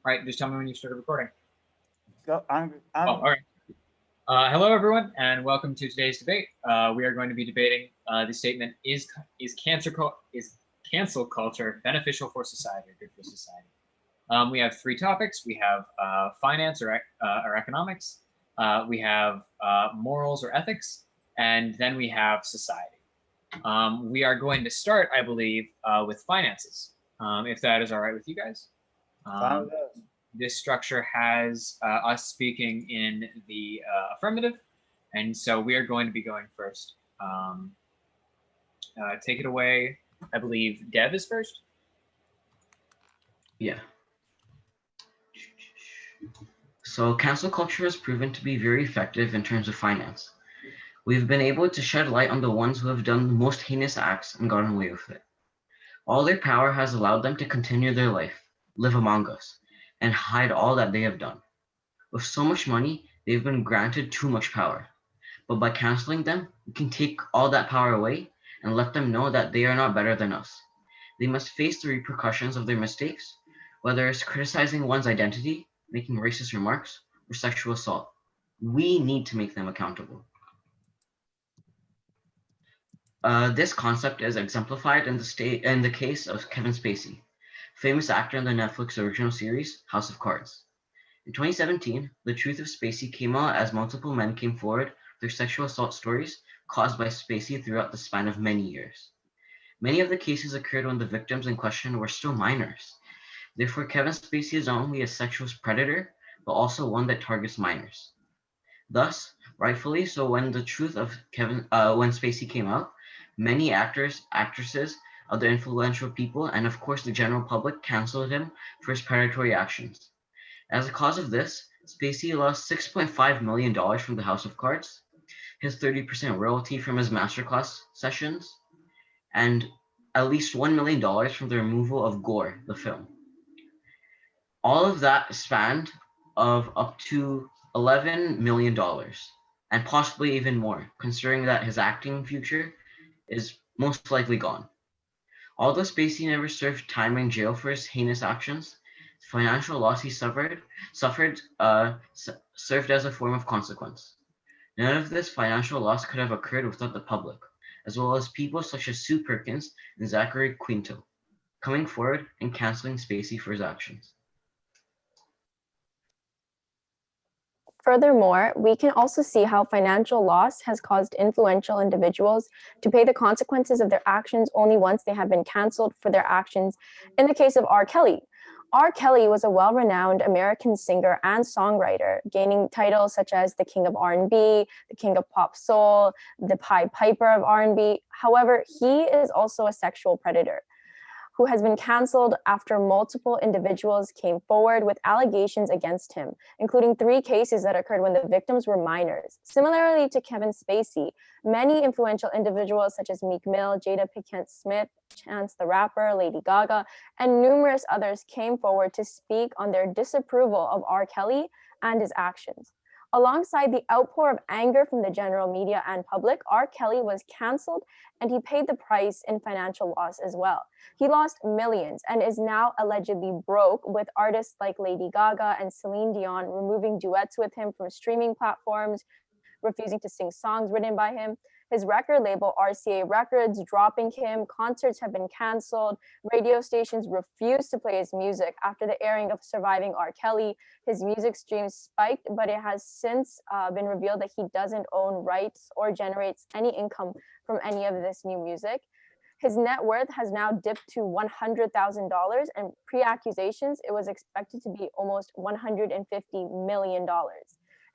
All right, just tell me when you started recording. Go, I'm all right. Hello, everyone, and welcome to today's debate. We are going to be debating the statement: is cancel culture beneficial for society or good for society? We have three topics. We have finance or economics. We have morals or ethics, and then we have society. We are going to start, I believe, with finances, if that is all right with you guys. This structure has us speaking in the affirmative, and so we are going to be going first. Take it away. I believe Dev is first. Yeah. So cancel culture has proven to be very effective in terms of finance. We've been able to shed light on the ones who have done the most heinous acts and gotten away with it. All their power has allowed them to continue their life, live among us, and hide all that they have done. With so much money, they've been granted too much power. But by canceling them, we can take all that power away and let them know that they are not better than us. They must face the repercussions of their mistakes, whether it's criticizing one's identity, making racist remarks, or sexual assault. We need to make them accountable. This concept is exemplified in the case of Kevin Spacey, famous actor in the Netflix original series House of Cards. In 2017, the truth of Spacey came out as multiple men came forward with their sexual assault stories caused by Spacey throughout the span of many years. Many of the cases occurred when the victims in question were still minors. Therefore, Kevin Spacey is not only a sexual predator, but also one that targets minors. Thus, rightfully so, when the truth of when Spacey came out, many actors, actresses, other influential people, and of course the general public canceled him for his predatory actions. As a cause of this, Spacey lost $6.5 million from the House of Cards, his 30% royalty from his masterclass sessions, and at least $1 million from the removal of Gore, the film. All of that spanned of up to $11 million, and possibly even more, considering that his acting future is most likely gone. Although Spacey never served time in jail for his heinous actions, the financial loss he suffered served as a form of consequence. None of this financial loss could have occurred without the public, as well as people such as Sue Perkins and Zachary Quinto, coming forward and canceling Spacey for his actions. Furthermore, we can also see how financial loss has caused influential individuals to pay the consequences of their actions only once they have been canceled for their actions. In the case of R. Kelly, R. Kelly was a well-renowned American singer and songwriter, gaining titles such as the King of R&B, the King of Pop Soul, the Pied Piper of R&B. However, he is also a sexual predator who has been canceled after multiple individuals came forward with allegations against him, including 3 cases that occurred when the victims were minors. Similarly to Kevin Spacey, many influential individuals such as Meek Mill, Jada Pinkett Smith, Chance the Rapper, Lady Gaga, and numerous others came forward to speak on their disapproval of R. Kelly and his actions. Alongside the outpour of anger from the general media and public, R. Kelly was canceled and he paid the price in financial loss as well. He lost millions and is now allegedly broke, with artists like Lady Gaga and Celine Dion removing duets with him from streaming platforms, refusing to sing songs written by him. His record label, RCA Records, dropping him. Concerts have been canceled. Radio stations refuse to play his music after the airing of Surviving R. Kelly. His music streams spiked, but it has since been revealed that he doesn't own rights or generates any income from any of this new music. His net worth has now dipped to $100,000, and pre-accusations, it was expected to be almost $150 million.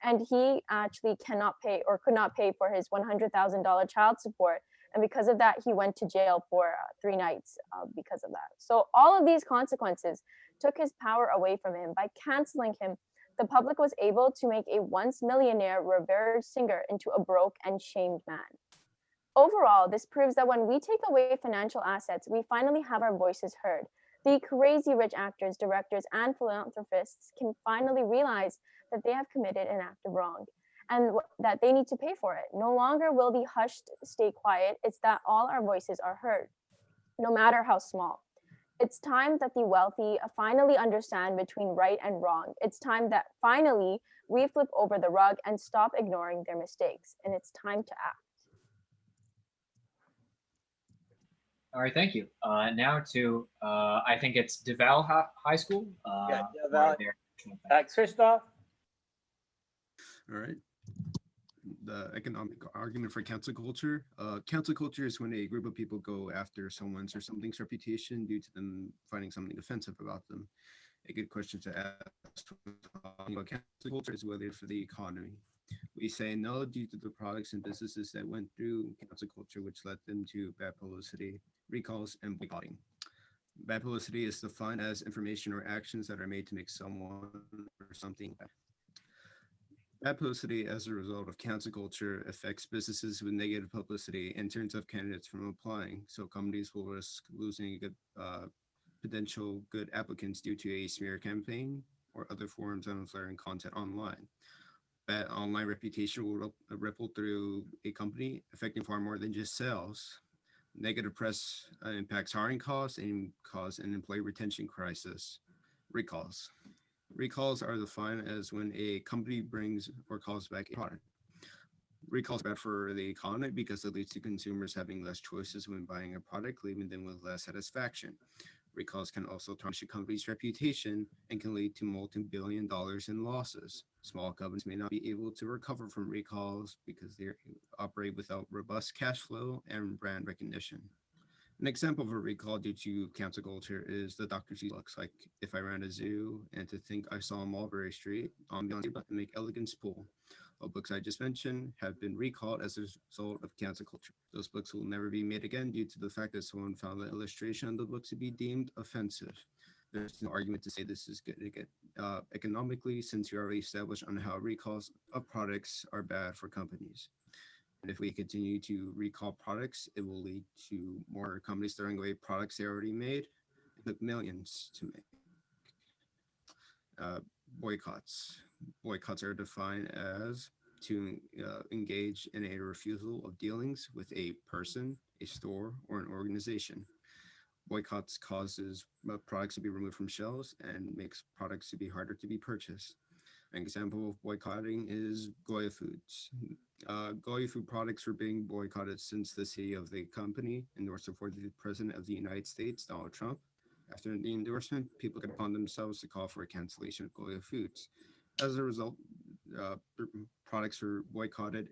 And he actually cannot pay or could not pay for his $100,000 child support. And because of that, he went to jail for 3 nights because of that. So all of these consequences took his power away from him. By canceling him, the public was able to make a once millionaire revered singer into a broke and shamed man. Overall, this proves that when we take away financial assets, we finally have our voices heard. The crazy rich actors, directors, and philanthropists can finally realize that they have committed an act of wrong and that they need to pay for it. No longer will the hushed stay quiet. It's that all our voices are heard, no matter how small. It's time that the wealthy finally understand between right and wrong. It's time that finally we flip over the rug and stop ignoring their mistakes. And it's time to act. All right, thank you. Now to, I think it's DeVal High School. Yeah, for DeVal. their- Christoph? All right. The economic argument for cancel culture. Cancel culture is when a group of people go after someone's or something's reputation due to them finding something offensive about them. A good question to ask about cancel culture is whether it's for the economy. We say no due to the products and businesses that went through cancel culture, which led them to bad publicity, recalls, and boycotting. Bad publicity is defined as information or actions that are made to make someone or something bad. Bad publicity as a result of cancel culture affects businesses with negative publicity and turns off candidates from applying. So companies will risk losing good, potential good applicants due to a smear campaign or other forms of unflattering content online. Bad online reputation will ripple through a company, affecting far more than just sales. Negative press impacts hiring costs and cause an employee retention crisis. Recalls. Recalls are defined as when a company brings or calls back a product. Recalls are bad for the economy because it leads to consumers having less choices when buying a product, leaving them with less satisfaction. Recalls can also tarnish a company's reputation and can lead to multi-billion dollars in losses. Small companies may not be able to recover from recalls because they operate without robust cash flow and brand recognition. An example of a recall due to cancel culture is the Dr. Seuss books. Like, if I ran a zoo and to think I saw Mulberry Street, ambiance and make elegance pool. All books I just mentioned have been recalled as a result of cancel culture. Those books will never be made again due to the fact that someone found the illustration of the book to be deemed offensive. There's no argument to say this is good economically, since we already established on how recalls of products are bad for companies. And if we continue to recall products, it will lead to more companies throwing away products they already made. It took millions to make. Boycotts. Boycotts are defined as to engage in a refusal of dealings with a person, a store, or an organization. Boycotts causes products to be removed from shelves and makes products to be harder to be purchased. An example of boycotting is Goya Foods. Goya food products were being boycotted since the CEO of the company endorsed it for the President of the United States, Donald Trump. After the endorsement, people took it upon themselves to call for a cancellation of Goya Foods. As a result, products were boycotted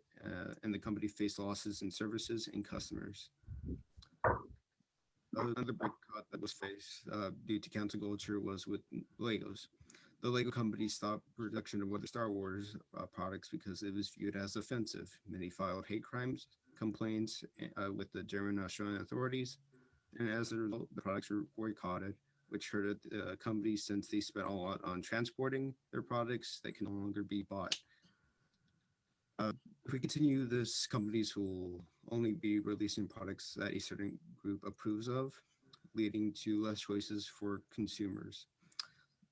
and the company faced losses in services and customers. Another boycott that was faced due to cancel culture was with Legos. The Lego company stopped production of other Star Wars products because it was viewed as offensive. Many filed hate crimes complaints with the German and Australian authorities, and as a result, the products were boycotted, which hurt the company since they spent a lot on transporting their products that can no longer be bought. If we continue this, companies will only be releasing products that a certain group approves of, leading to less choices for consumers.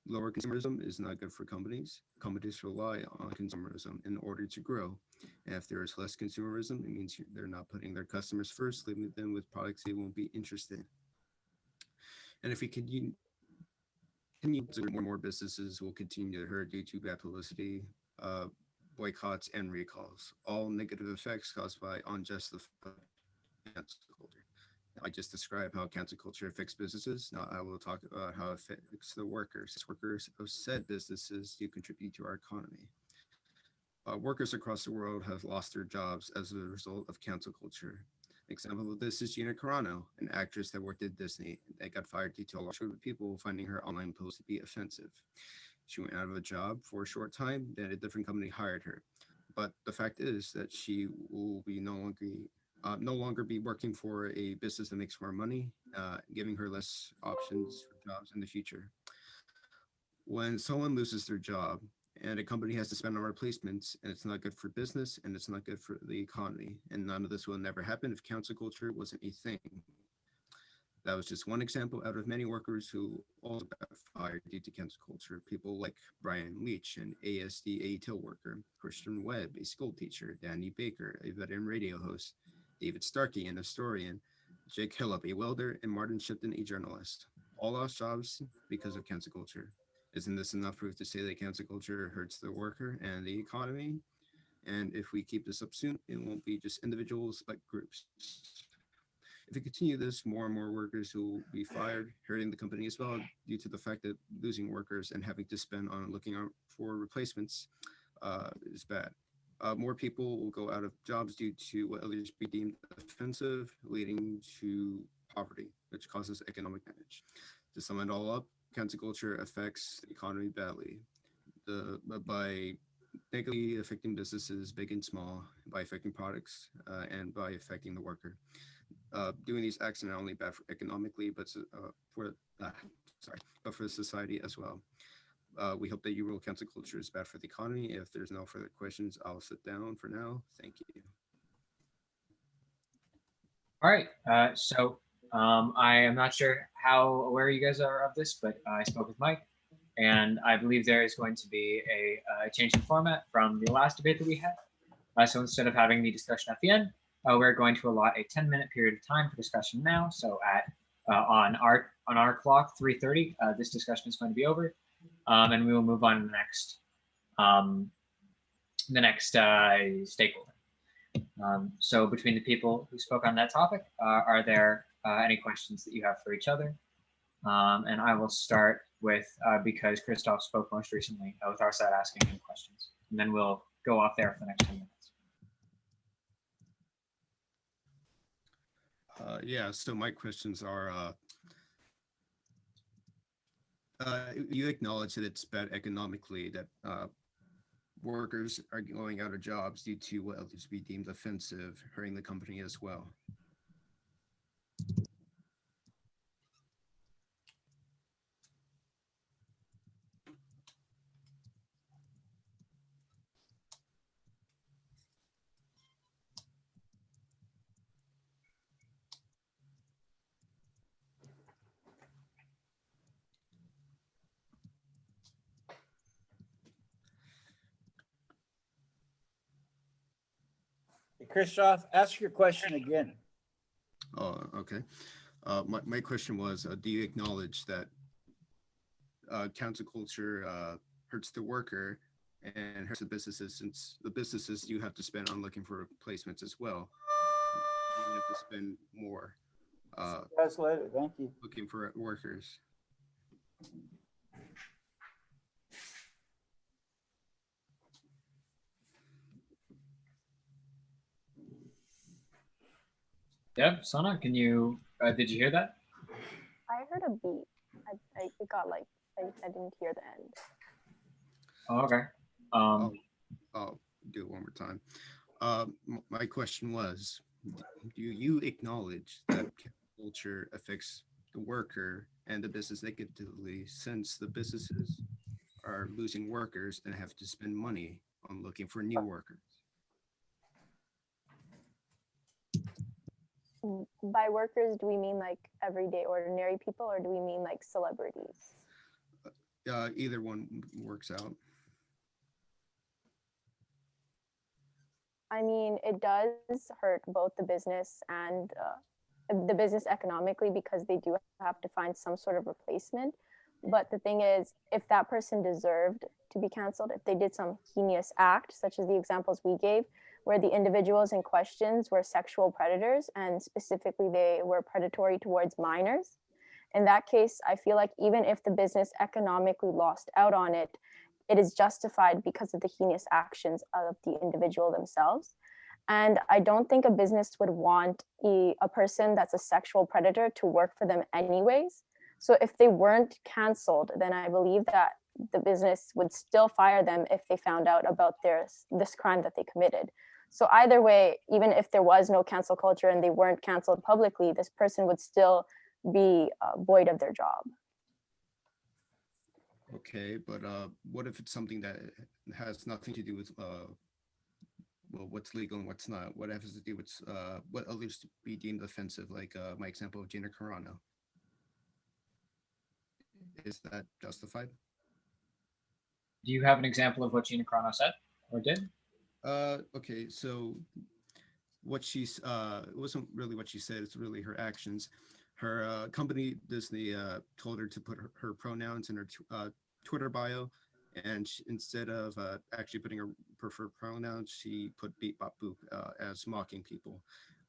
Lower consumerism is not good for companies. Companies rely on consumerism in order to grow. And if there is less consumerism, it means they're not putting their customers first, leaving them with products they won't be interested in. And if we continue, more businesses will continue to hurt due to bad publicity, boycotts, and recalls. All negative effects caused by unjustified cancel culture. I just described how cancel culture affects businesses. Now I will talk about how it affects the workers. Workers of said businesses do contribute to our economy. Workers across the world have lost their jobs as a result of cancel culture. An example of this is Gina Carano, an actress that worked at Disney that got fired due to a large group of people finding her online post to be offensive. She went out of a job for a short time, then a different company hired her. But the fact is that she will be no longer be working for a business that makes more money, giving her less options for jobs in the future. When someone loses their job and a company has to spend on replacements, and it's not good for business and it's not good for the economy, and none of this will never happen if cancel culture wasn't a thing. That was just one example out of many workers who also got fired due to cancel culture. People like Brian Leach, an ASDA till worker, Christian Webb, a school teacher, Danny Baker, a veteran radio host, David Starkey, an historian, Jake Hillop, a welder, and Martin Shipton, a journalist. all lost jobs because of cancel culture. Isn't this enough proof to say that cancel culture hurts the worker and the economy? And if we keep this up soon, it won't be just individuals, but groups. If we continue this, more and more workers will be fired, hurting the company as well, due to the fact that losing workers and having to spend on looking out for replacements is bad. More people will go out of jobs due to what others be deemed offensive, leading to poverty, which causes economic damage. To sum it all up, cancel culture affects the economy badly. By negatively affecting businesses, big and small, by affecting products, and by affecting the worker. Doing these acts are not only bad for economically, but but for society as well. We hope that you rule cancel culture is bad for the economy. If there's no further questions, I'll sit down for now. Thank you. All right. I am not sure how aware you guys are of this, but I spoke with Mike, and I believe there is going to be a change in format from the last debate that we had. So instead of having the discussion at the end, we're going to allot a 10-minute period of time for discussion now. So at on our clock, 3:30, this discussion is going to be over, and we will move on to the next stakeholder. So between the people who spoke on that topic, are there any questions that you have for each other? And I will start with, because Christoph spoke most recently, with our side asking him questions. And then we'll go off there for the next 10 minutes. Yeah, so my questions are, you acknowledge that it's bad economically that workers are going out of jobs due to what others be deemed offensive, hurting the company as well. Christoph, ask your question again. Oh, okay. My question was, do you acknowledge that cancel culture hurts the worker and hurts the businesses, since the businesses you have to spend on looking for replacements as well? You have to spend more Translator, thank you. looking for workers. Deb, Sana, can you, did you hear that? I heard a beat. It got like, I didn't hear the end. Oh, okay. I'll do it one more time. My question was, do you acknowledge that culture affects the worker and the business negatively, since the businesses are losing workers and have to spend money on looking for new workers? By workers, do we mean like everyday ordinary people, or do we mean like celebrities? Either one works out. I mean, it does hurt both the business and the business economically, because they do have to find some sort of replacement. But the thing is, if that person deserved to be canceled, if they did some heinous act, such as the examples we gave, where the individuals in questions were sexual predators, and specifically they were predatory towards minors, in that case, I feel like even if the business economically lost out on it, it is justified because of the heinous actions of the individual themselves. And I don't think a business would want a person that's a sexual predator to work for them anyways. So if they weren't canceled, then I believe that the business would still fire them if they found out about this crime that they committed. So either way, even if there was no cancel culture and they weren't canceled publicly, this person would still be void of their job. Okay, but what if it's something that has nothing to do with well, what's legal and what's not? What has to do with what others be deemed offensive, like my example of Gina Carano? Is that justified? Do you have an example of what Gina Carano said or did? Okay, so what she's it wasn't really what she said, it's really her actions. her company Disney told her to put her pronouns in her Twitter bio, and instead of actually putting her preferred pronouns, she put beep bop boop as mocking people.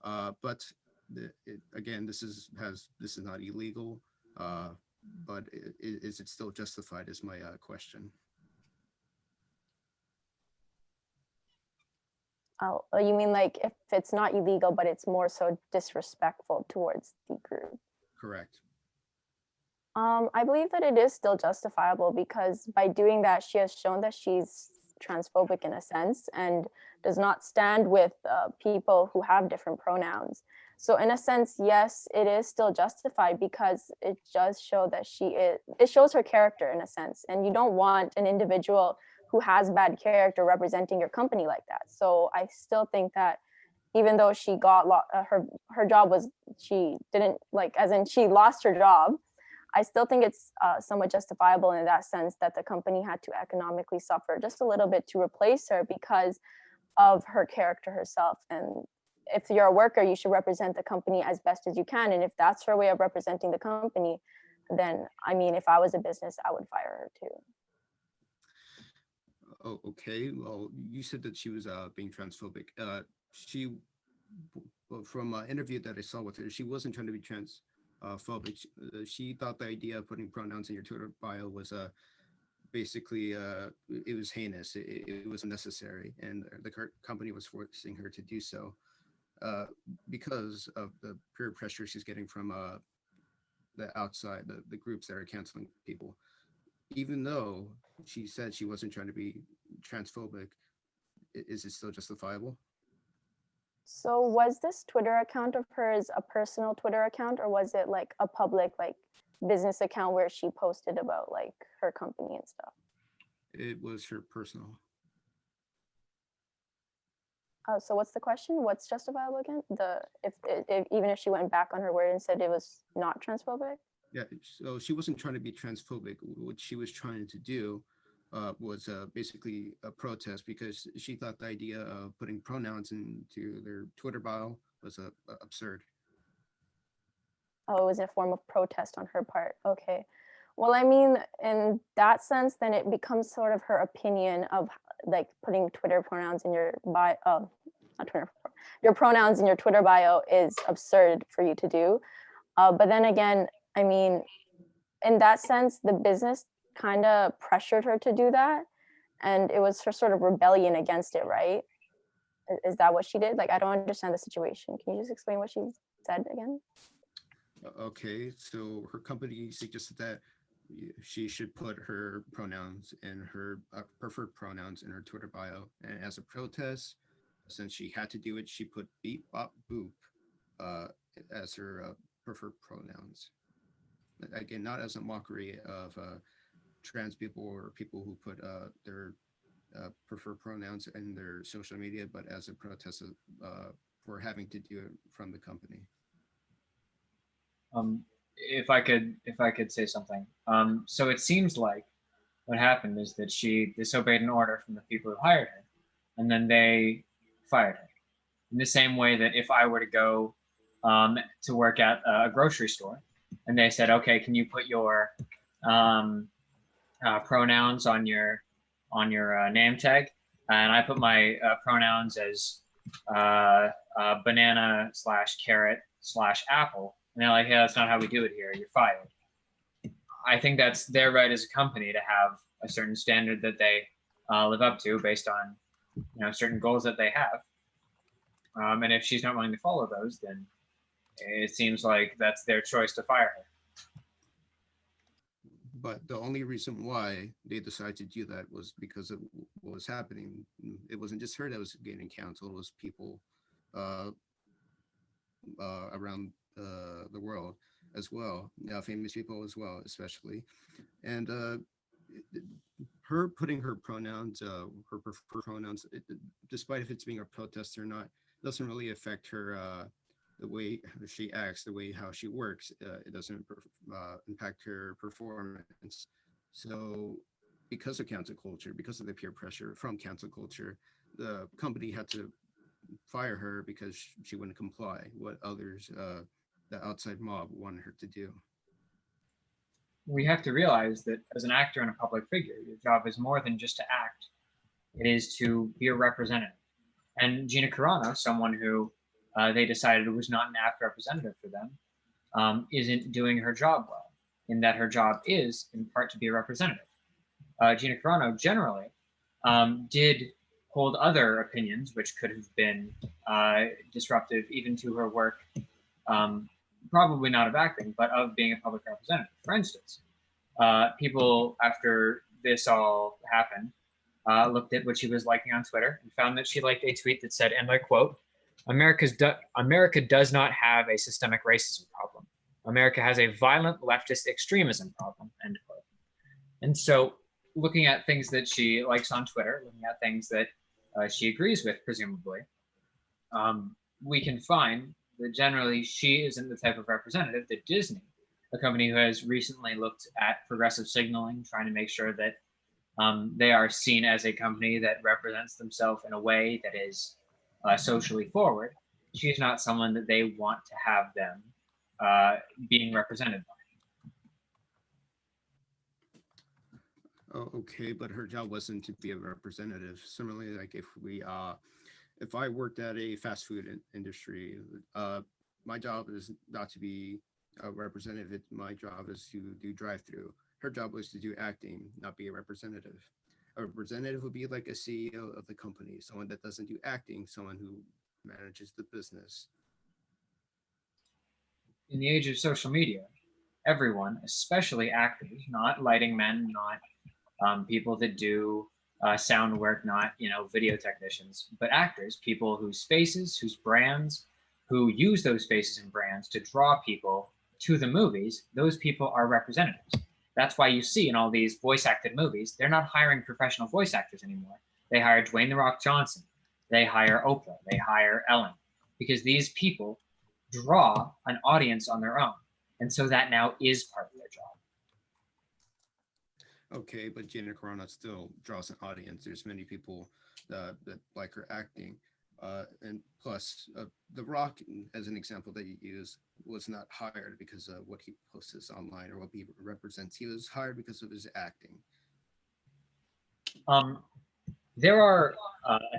But again, this is not illegal, but is it still justified? Is my question. Oh, you mean like if it's not illegal, but it's more so disrespectful towards the group? Correct. I believe that it is still justifiable because by doing that, she has shown that she's transphobic in a sense and does not stand with people who have different pronouns. So in a sense, yes, it is still justified because it does show that it shows her character in a sense. And you don't want an individual who has bad character representing your company like that. So I still think that even though she got her job was, she didn't like, as in she lost her job, I still think it's somewhat justifiable in that sense that the company had to economically suffer just a little bit to replace her because of her character herself. And if you're a worker, you should represent the company as best as you can. And if that's her way of representing the company, then I mean, if I was a business, I would fire her too. Oh, okay. Well, you said that she was being transphobic. She, from an interview that I saw with her, she wasn't trying to be transphobic. She thought the idea of putting pronouns in your Twitter bio was basically it was heinous. It was unnecessary, and the company was forcing her to do so because of the peer pressure she's getting from the outside, the groups that are canceling people. Even though she said she wasn't trying to be transphobic, is it still justifiable? So was this Twitter account of hers a personal Twitter account, or was it like a public like business account where she posted about like her company and stuff? It was her personal. So what's the question? What's justifiable again? If even if she went back on her word and said it was not transphobic? Yeah, so she wasn't trying to be transphobic. What she was trying to do was basically a protest because she thought the idea of putting pronouns into their Twitter bio was absurd. Oh, it was a form of protest on her part. Okay. Well, I mean, in that sense, then it becomes sort of her opinion of like putting Twitter pronouns in your bio, not Twitter, your pronouns in your Twitter bio is absurd for you to do. But then again, I mean, in that sense, the business kind of pressured her to do that. And it was her sort of rebellion against it, right? Is that what she did? Like, I don't understand the situation. Can you just explain what she said again? Okay, so her company suggested that she should put her pronouns and her preferred pronouns in her Twitter bio. And as a protest, since she had to do it, she put beep, bop, boop as her preferred pronouns. Again, not as a mockery of trans people or people who put their preferred pronouns in their social media, but as a protest for having to do it from the company. If I could say something. So it seems like what happened is that she disobeyed an order from the people who hired her, and then they fired her. In the same way that if I were to go to work at a grocery store, and they said, "Okay, can you put your pronouns on your name tag?" And I put my pronouns as banana / carrot / apple. And they're like, "Yeah, that's not how we do it here. You're fired." I think that's their right as a company to have a certain standard that they live up to based on, certain goals that they have. And if she's not willing to follow those, then it seems like that's their choice to fire her. But the only reason why they decided to do that was because of what was happening. It wasn't just her that was getting canceled; it was people around the world as well, famous people as well, especially. And her putting her pronouns, her preferred pronouns, despite if it's being a protest or not, doesn't really affect her the way she acts, the way how she works. It doesn't impact her performance. So because of cancel culture, because of the peer pressure from cancel culture, the company had to fire her because she wouldn't comply what others the outside mob wanted her to do. We have to realize that as an actor and a public figure, your job is more than just to act. It is to be a representative. And Gina Carano, someone who they decided was not an apt representative for them, isn't doing her job well, in that her job is, in part, to be a representative. Gina Carano generally did hold other opinions, which could have been disruptive even to her work, probably not of acting, but of being a public representative. For instance, people, after this all happened, looked at what she was liking on Twitter and found that she liked a tweet that said, and I quote, America does not have a systemic racism problem. America has a violent leftist extremism problem, end quote. And so looking at things that she likes on Twitter, looking at things that she agrees with, presumably, we can find that generally she isn't the type of representative that Disney, a company who has recently looked at progressive signaling, trying to make sure that they are seen as a company that represents themselves in a way that is socially forward. She's not someone that they want to have them being represented by. Oh, okay, but her job wasn't to be a representative. Similarly, like if I worked at a fast food industry, my job is not to be a representative. My job is to do drive-through. Her job was to do acting, not be a representative. A representative would be like a CEO of the company, someone that doesn't do acting, someone who manages the business. In the age of social media, everyone, especially actors, not lighting men, not people that do sound work, not video technicians, but actors, people whose faces, whose brands, who use those faces and brands to draw people to the movies, those people are representatives. That's why you see in all these voice acted movies, they're not hiring professional voice actors anymore. They hire Dwayne "The Rock" Johnson. They hire Oprah. They hire Ellen, because these people draw an audience on their own. And so that now is part of their job. Okay, but Gina Carano still draws an audience. There's many people that like her acting. And plus, The Rock, as an example that you use, was not hired because of what he posts online or what he represents. He was hired because of his acting. There are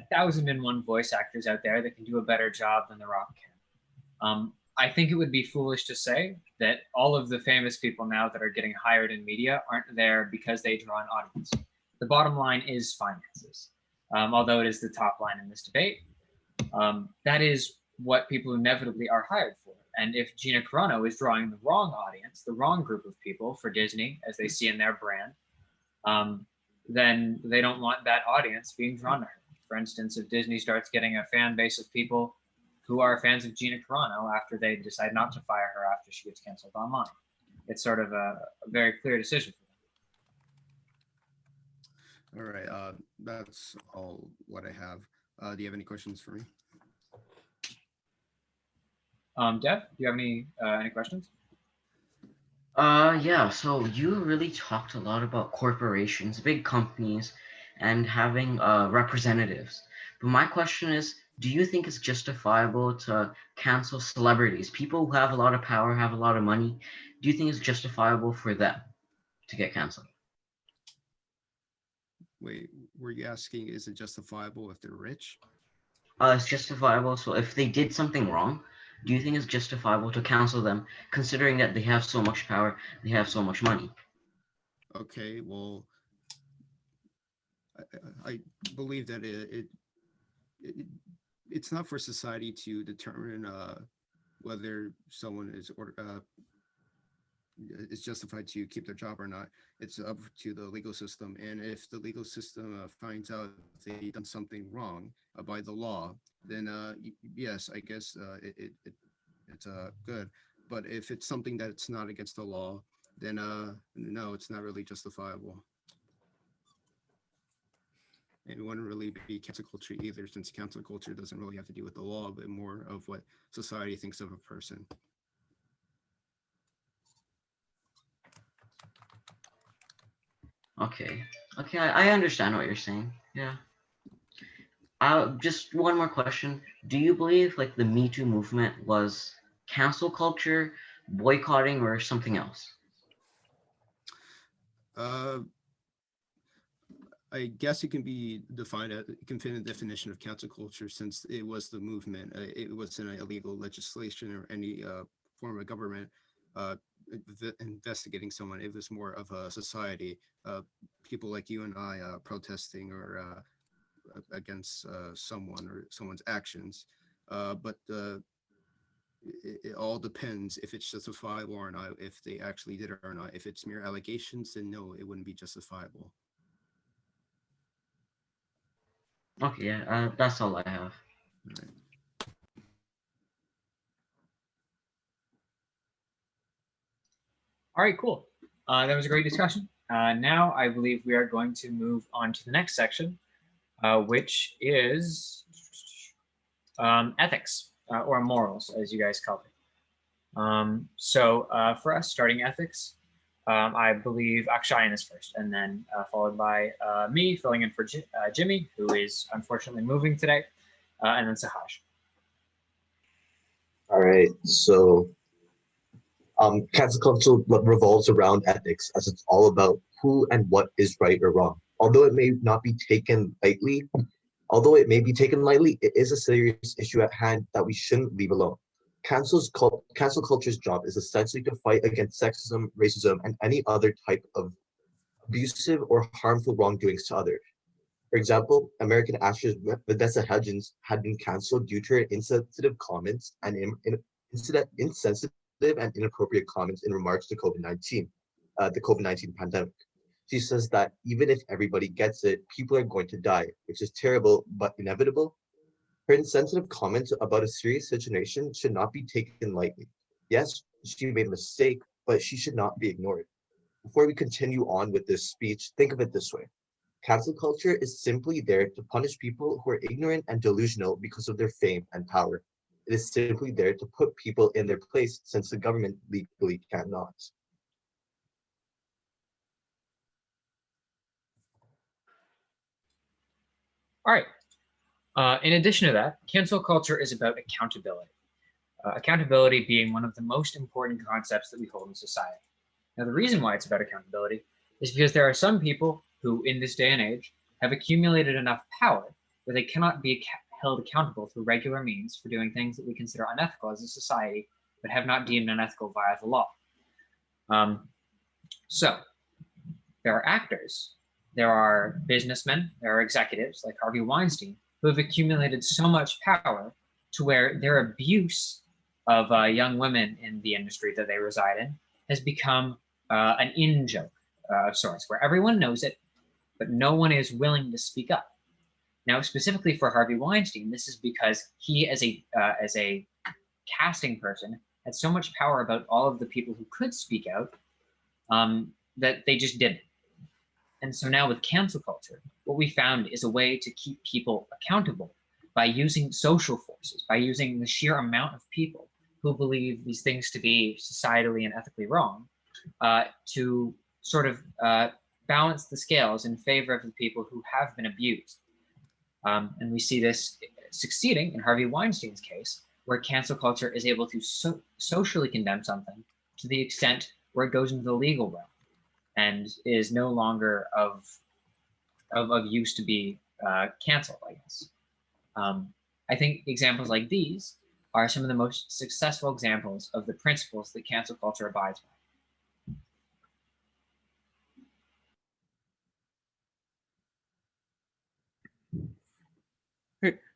1,001 voice actors out there that can do a better job than The Rock can. I think it would be foolish to say that all of the famous people now that are getting hired in media aren't there because they draw an audience. The bottom line is finances. Although it is the top line in this debate, that is what people inevitably are hired for. And if Gina Carano is drawing the wrong audience, the wrong group of people for Disney, as they see in their brand, then they don't want that audience being drawn to her. For instance, if Disney starts getting a fan base of people who are fans of Gina Carano after they decide not to fire her after she gets canceled online, it's sort of a very clear decision for them. All right, that's all what I have. Do you have any questions for me? Dev, do you have any questions? Yeah, so you really talked a lot about corporations, big companies, and having representatives. But my question is, do you think it's justifiable to cancel celebrities, people who have a lot of power, have a lot of money? Do you think it's justifiable for them to get canceled? Wait, were you asking, is it justifiable if they're rich? It's justifiable. So if they did something wrong, do you think it's justifiable to cancel them, considering that they have so much power, they have so much money? Okay, well, I believe that it's not for society to determine whether someone is justified to keep their job or not. It's up to the legal system, and if the legal system finds out they've done something wrong by the law, then yes, I guess it's good. But if it's something that's not against the law, then no, it's not really justifiable. And it wouldn't really be cancel culture either, since cancel culture doesn't really have to do with the law, but more of what society thinks of a person. Okay, I understand what you're saying. Yeah. Just one more question. Do you believe like the Me Too movement was cancel culture, boycotting, or something else? Uh, I guess it can be defined as, it can fit in the definition of cancel culture since it was the movement. It wasn't an illegal legislation or any form of government uh, investigating someone. It was more of a society, people like you and I protesting or against someone or someone's actions. But it all depends if it's justifiable or not, if they actually did it or not. If it's mere allegations, then no, it wouldn't be justifiable. Okay, yeah, that's all I have. All right. All right, cool. That was a great discussion. Now I believe we are going to move on to the next section, which is ethics or morals, as you guys call it. So for us, starting ethics, I believe Akshayan is first, and then followed by me, filling in for Jimmy, who is unfortunately moving today, and then Sahaj. All right, so cancel culture revolves around ethics, as it's all about who and what is right or wrong. Although it may be taken lightly, it is a serious issue at hand that we shouldn't leave alone. Cancel culture's job is essentially to fight against sexism, racism, and any other type of abusive or harmful wrongdoings to others. For example, American actress Vanessa Hudgens had been canceled due to her insensitive comments and insensitive and inappropriate comments in remarks to COVID-19, the COVID-19 pandemic. She says that even if everybody gets it, people are going to die, which is terrible but inevitable. Her insensitive comments about a serious situation should not be taken lightly. Yes, she made a mistake, but she should not be ignored. Before we continue on with this speech, think of it this way. Cancel culture is simply there to punish people who are ignorant and delusional because of their fame and power. It is simply there to put people in their place since the government legally cannot. All right. In addition to that, cancel culture is about accountability. Accountability being one of the most important concepts that we hold in society. Now, the reason why it's about accountability is because there are some people who, in this day and age, have accumulated enough power where they cannot be held accountable through regular means for doing things that we consider unethical as a society, but have not deemed unethical via the law. So, there are actors, there are businessmen, there are executives like Harvey Weinstein who have accumulated so much power to where their abuse of young women in the industry that they reside in has become an in-joke of sorts, where everyone knows it, but no one is willing to speak up. Now, specifically for Harvey Weinstein, this is because he, as a casting person, had so much power about all of the people who could speak out that they just didn't. And so now with cancel culture, what we found is a way to keep people accountable by using social forces, by using the sheer amount of people who believe these things to be societally and ethically wrong, to sort of balance the scales in favor of the people who have been abused. And we see this succeeding in Harvey Weinstein's case, where cancel culture is able to socially condemn something to the extent where it goes into the legal realm and is no longer of use to be canceled, I guess. I think examples like these are some of the most successful examples of the principles that cancel culture abides by.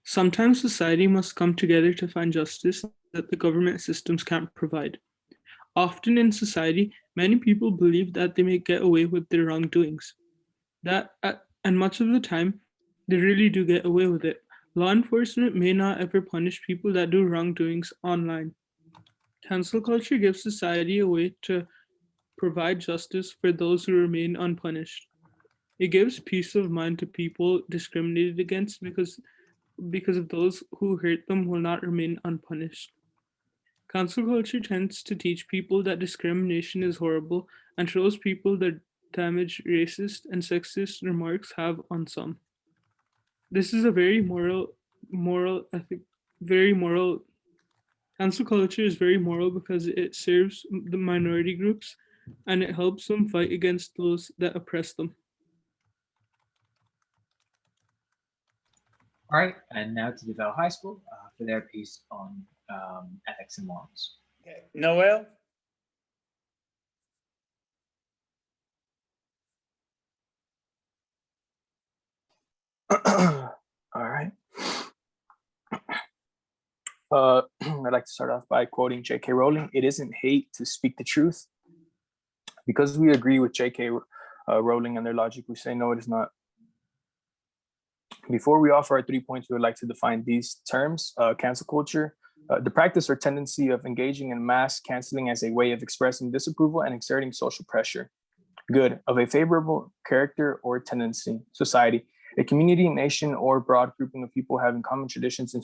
Sometimes society must come together to find justice that the government systems can't provide. Often in society, many people believe that they may get away with their wrongdoings. And much of the time, they really do get away with it. Law enforcement may not ever punish people that do wrongdoings online. Cancel culture gives society a way to provide justice for those who remain unpunished. It gives peace of mind to people discriminated against because of those who hurt them will not remain unpunished. Cancel culture tends to teach people that discrimination is horrible and shows people the damage racist and sexist remarks have on some. This is a very moral ethic, very moral Cancel culture is very moral because it serves the minority groups and it helps them fight against those that oppress them. All right, and now to the Valle High School for their piece on ethics and morals. Okay. Noel? All right. I'd like to start off by quoting J.K. Rowling. It isn't hate to speak the truth. Because we agree with J.K. Rowling and their logic, we say no, it is not. Before we offer our 3 points, we would like to define these terms. Cancel culture, the practice or tendency of engaging in mass canceling as a way of expressing disapproval and exerting social pressure. Good, of a favorable character or tendency. Society, a community, nation, or broad grouping of people having common traditions,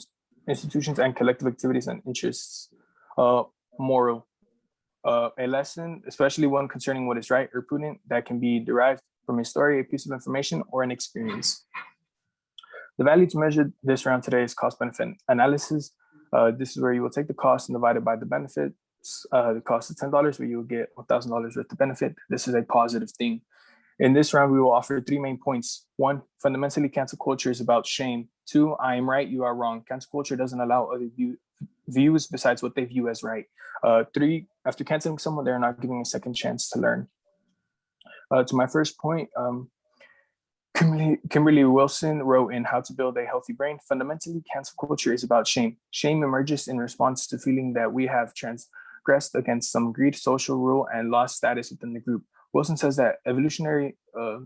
institutions, and collective activities and interests. Moral, a lesson, especially one concerning what is right or prudent, that can be derived from a story, a piece of information, or an experience. The value to measure this round today is cost-benefit analysis. This is where you will take the cost and divide it by the benefits. The cost is $10, where you will get $1,000 worth of benefit. This is a positive thing. In this round, we will offer 3 main points. 1, fundamentally, cancel culture is about shame. 2, I am right, you are wrong. Cancel culture doesn't allow other views besides what they view as right. 3, after canceling someone, they're not giving a second chance to learn. To my first point, Kimberly Wilson wrote in How to Build a Healthy Brain, fundamentally, cancel culture is about shame. Shame emerges in response to feeling that we have transgressed against some agreed social rule and lost status within the group. Wilson says that evolutionary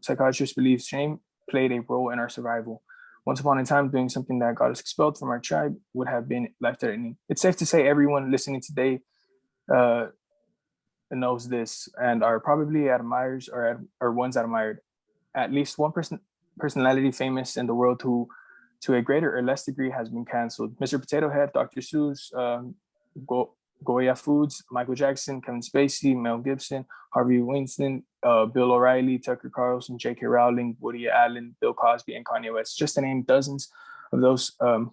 psychiatrists believe shame played a role in our survival. Once upon a time, doing something that got us expelled from our tribe would have been life-threatening. It's safe to say everyone listening today knows this and are probably admirers or once admired. At least one personality famous in the world who, to a greater or less degree, has been canceled. Mr. Potato Head, Dr. Seuss, Goya Foods, Michael Jackson, Kevin Spacey, Mel Gibson, Harvey Weinstein, Bill O'Reilly, Tucker Carlson, J.K. Rowling, Woody Allen, Bill Cosby, and Kanye West, just to name dozens of those, and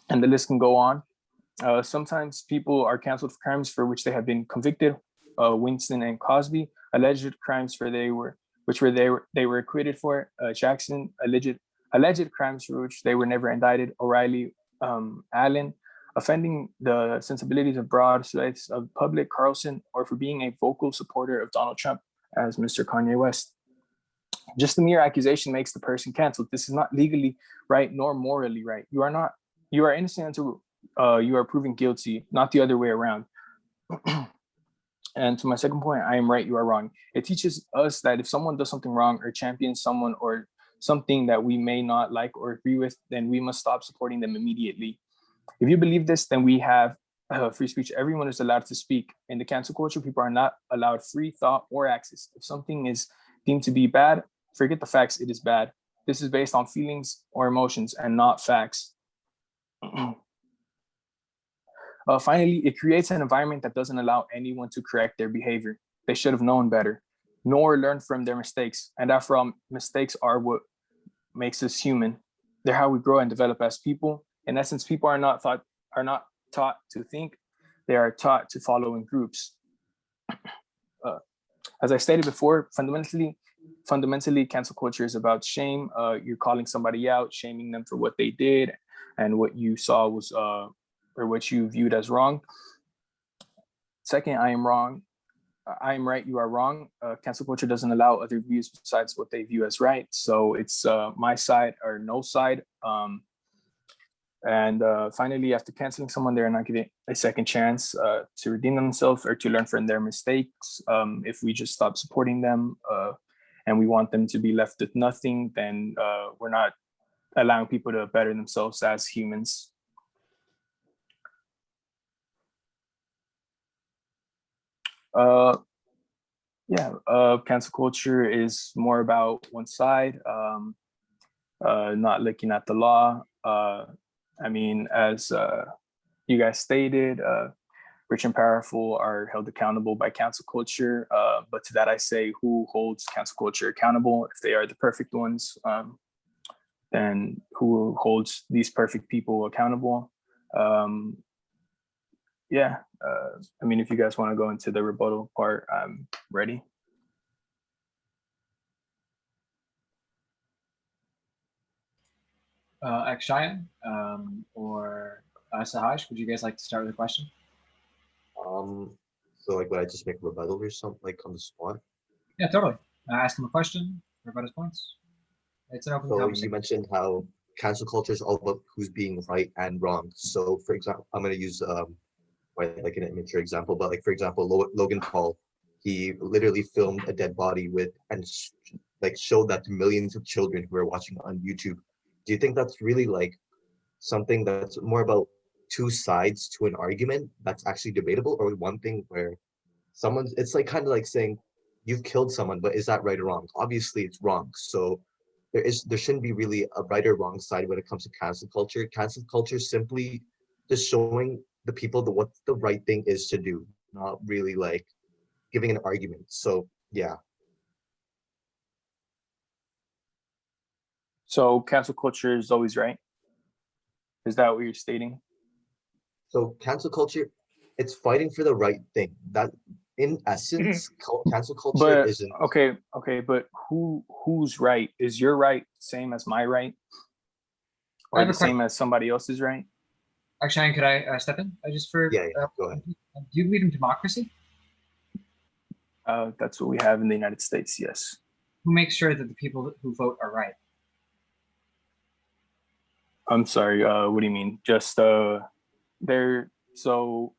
the list can go on. Sometimes people are canceled for crimes for which they have been convicted. Weinstein and Cosby, alleged crimes for they were acquitted for. Jackson, alleged crimes for which they were never indicted. O'Reilly, Allen, offending the sensibilities of broad swaths of the public. Carlson, or for being a vocal supporter of Donald Trump, as Mr. Kanye West. Just the mere accusation makes the person canceled. This is not legally right nor morally right. You are innocent until you are proven guilty, not the other way around. And to my second point, I am right, you are wrong. It teaches us that if someone does something wrong or champions someone or something that we may not like or agree with, then we must stop supporting them immediately. If you believe this, then we have free speech. Everyone is allowed to speak. In the cancel culture, people are not allowed free thought or access. If something is deemed to be bad, forget the facts, it is bad. This is based on feelings or emotions and not facts. Finally, it creates an environment that doesn't allow anyone to correct their behavior. They should have known better, nor learned from their mistakes. And after all, mistakes are what makes us human. They're how we grow and develop as people. In essence, people are not taught to think; they are taught to follow in groups. As I stated before, fundamentally, cancel culture is about shame. You're calling somebody out, shaming them for what they did, and what you saw was or what you viewed as wrong. Second, I am wrong. I am right, you are wrong. Cancel culture doesn't allow other views besides what they view as right. So it's my side or no side. And finally, after canceling someone, they're not given a second chance to redeem themselves or to learn from their mistakes. If we just stop supporting them and we want them to be left with nothing, then we're not allowing people to better themselves as humans. Cancel culture is more about one side, not looking at the law. As you guys stated, rich and powerful are held accountable by cancel culture. But to that I say, who holds cancel culture accountable? If they are the perfect ones, then who holds these perfect people accountable? Yeah. I mean, if you guys want to go into the rebuttal part, I'm ready. Akshayan or Sahaj, would you guys like to start with a question? So like, would I just make a rebuttal or something like on the spot? Yeah, totally. Ask him a question, rebut his points. It's an open So conversation. you mentioned how cancel culture is all about who's being right and wrong. So for example, I'm going to use like an immature example, but like for example, Logan Paul, he literally filmed a dead body with and like showed that to millions of children who are watching on YouTube. Do you think that's really like something that's more about two sides to an argument that's actually debatable, or one thing where someone's it's like kind of like saying you've killed someone, but is that right or wrong? Obviously it's wrong. So there shouldn't be really a right or wrong side when it comes to cancel culture. Cancel culture is simply just showing the people what the right thing is to do, not really like giving an argument. So yeah. So cancel culture is always right. Is that what you're stating? So cancel culture, it's fighting for the right thing. That in essence, cancel culture But isn't. okay, but who's right? Is your right same as my right, I or have the a question. same as somebody else's right? Akshayan, could I step in just for? Yeah, go ahead. Do you believe in democracy? That's what we have in the United States. Yes. Who makes sure that the people who vote are right? I'm sorry. What do you mean? Just there. So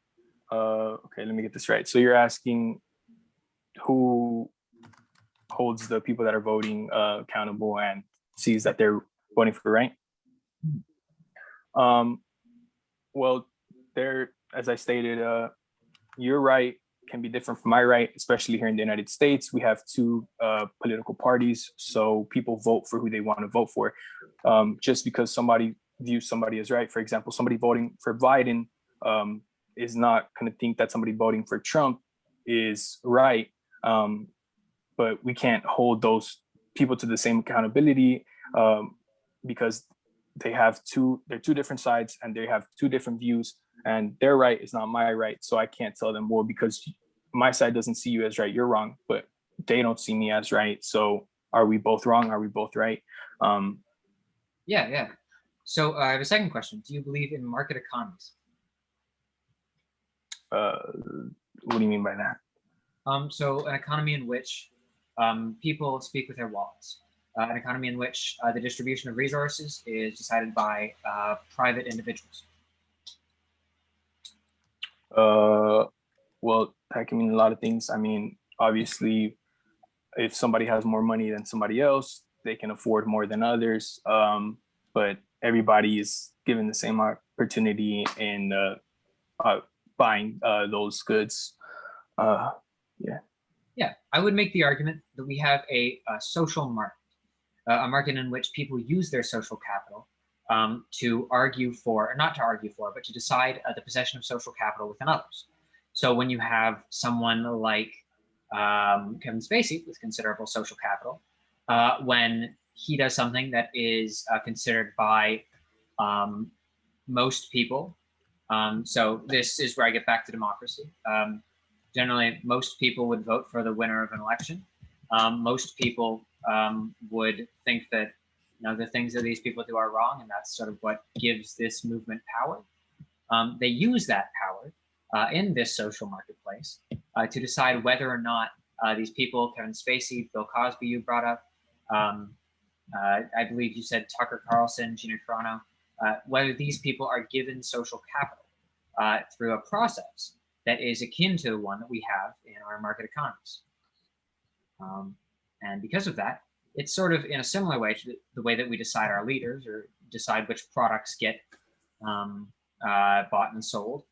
okay, let me get this right. So you're asking who holds the people that are voting accountable and sees that they're voting for right? Well, there, as I stated, your right can be different from my right, especially here in the United States. We have two political parties, so people vote for who they want to vote for. Just because somebody views somebody as right, for example, somebody voting for Biden is not going to think that somebody voting for Trump is right. But we can't hold those people to the same accountability because they're two different sides and they have two different views, and their right is not my right. So I can't tell them, well, because my side doesn't see you as right, you're wrong, but they don't see me as right. So are we both wrong? Are we both right? Yeah. So I have a second question. Do you believe in market economies? What do you mean by that? So an economy in which people speak with their wallets. An economy in which the distribution of resources is decided by private individuals. Well, that can mean a lot of things. I mean, obviously, if somebody has more money than somebody else, they can afford more than others. But everybody is given the same opportunity in buying those goods. Yeah, I would make the argument that we have a social market, a market in which people use their social capital to argue for, or not to argue for, but to decide the possession of social capital within others. So when you have someone like Kevin Spacey with considerable social capital, when he does something that is considered by most people, so this is where I get back to democracy. Generally, most people would vote for the winner of an election. Most people would think that the things that these people do are wrong, and that's sort of what gives this movement power. They use that power in this social marketplace to decide whether or not these people, Kevin Spacey, Bill Cosby, you brought up, I believe you said Tucker Carlson, Gina Carano, whether these people are given social capital through a process that is akin to the one that we have in our market economies. And because of that, it's sort of in a similar way to the way that we decide our leaders or decide which products get bought and sold.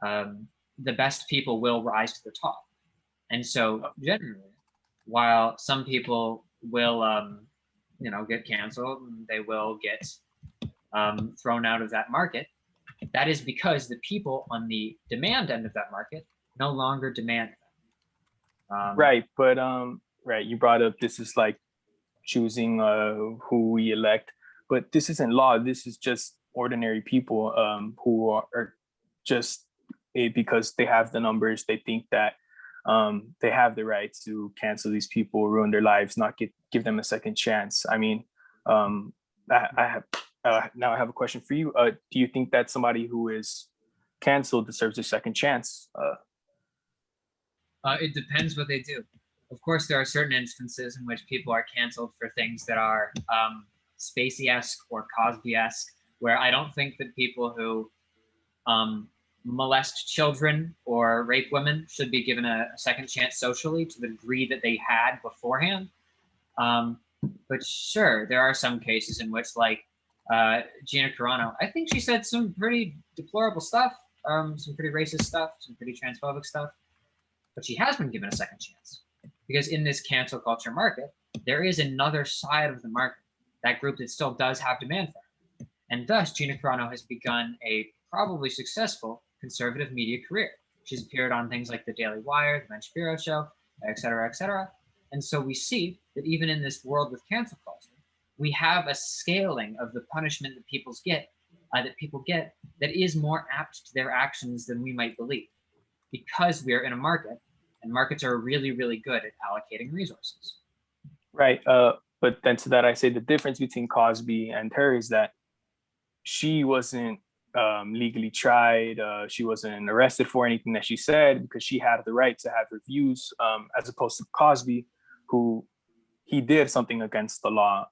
The best people will rise to the top. And so generally, while some people will, get canceled, and they will get thrown out of that market, that is because the people on the demand end of that market no longer demand them. Right, but right, you brought up this is like choosing who we elect, but this isn't law. This is just ordinary people who are just because they have the numbers, they think that they have the right to cancel these people, ruin their lives, not give them a second chance. I mean, I have now I have a question for you. Do you think that somebody who is canceled deserves a second chance? It depends what they do. Of course, there are certain instances in which people are canceled for things that are Spacey-esque or Cosby-esque, where I don't think that people who molest children or rape women should be given a second chance socially to the degree that they had beforehand. But sure, there are some cases in which, like Gina Carano, I think she said some pretty deplorable stuff, some pretty racist stuff, some pretty transphobic stuff, but she has been given a second chance. Because in this cancel culture market, there is another side of the market, that group that still does have demand for her. And thus, Gina Carano has begun a probably successful conservative media career. She's appeared on things like The Daily Wire, The Ben Shapiro Show, et cetera, et cetera. And so we see that even in this world with cancel culture, we have a scaling of the punishment that people get that is more apt to their actions than we might believe, because we are in a market, and markets are really, really good at allocating resources. Right. But then to that, I say the difference between Cosby and her is that she wasn't legally tried. She wasn't arrested for anything that she said because she had the right to have her views, as opposed to Cosby, who he did something against the law.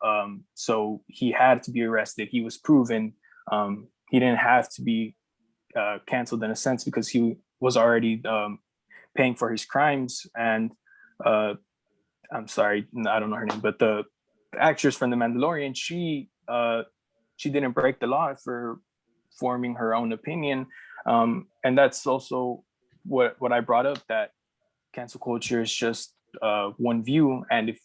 So he had to be arrested. He was proven. He didn't have to be canceled in a sense because he was already paying for his crimes. And I'm sorry, I don't know her name, but the actress from The Mandalorian, she didn't break the law for forming her own opinion. And that's also what I brought up, that cancel culture is just one view. And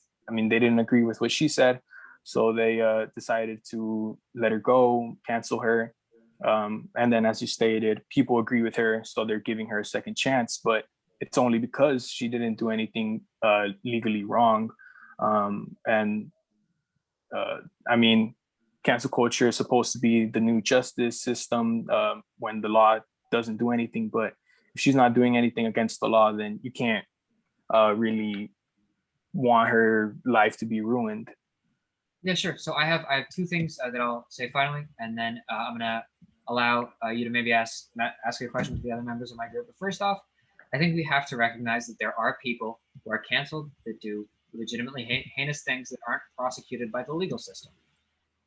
they didn't agree with what she said, so they decided to let her go, cancel her. And then, as you stated, people agree with her, so they're giving her a second chance, but it's only because she didn't do anything legally wrong. Cancel culture is supposed to be the new justice system when the law doesn't do anything. But if she's not doing anything against the law, then you can't really want her life to be ruined. Yeah, sure. So I have two things that I'll say finally, and then I'm gonna allow you to maybe ask a question to the other members of my group. But first off, I think we have to recognize that there are people who are canceled that do legitimately heinous things that aren't prosecuted by the legal system.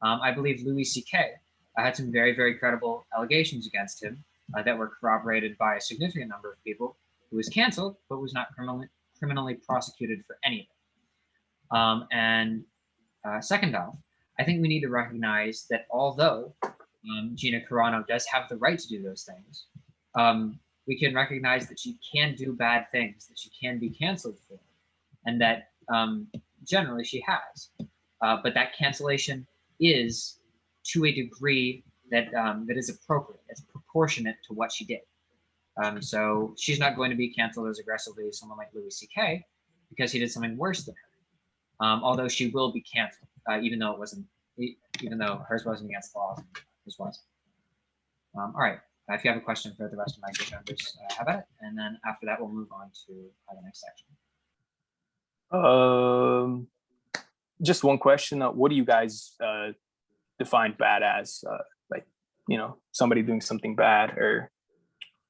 I believe Louis C.K. Had some very, very credible allegations against him that were corroborated by a significant number of people, who was canceled but was not criminally prosecuted for any of it. Second off, I think we need to recognize that although Gina Carano does have the right to do those things, we can recognize that she can do bad things, that she can be canceled for, and that generally she has. But that cancellation is to a degree that that is appropriate. It's proportionate to what she did. So she's not going to be canceled as aggressively as someone like Louis C.K. because he did something worse than her. Although she will be canceled, even though hers wasn't against the law, hers was. All right. If you have a question for the rest of my group members, how about it? And then after that, we'll move on to the next section. Just one question. What do you guys define bad as? Somebody doing something bad or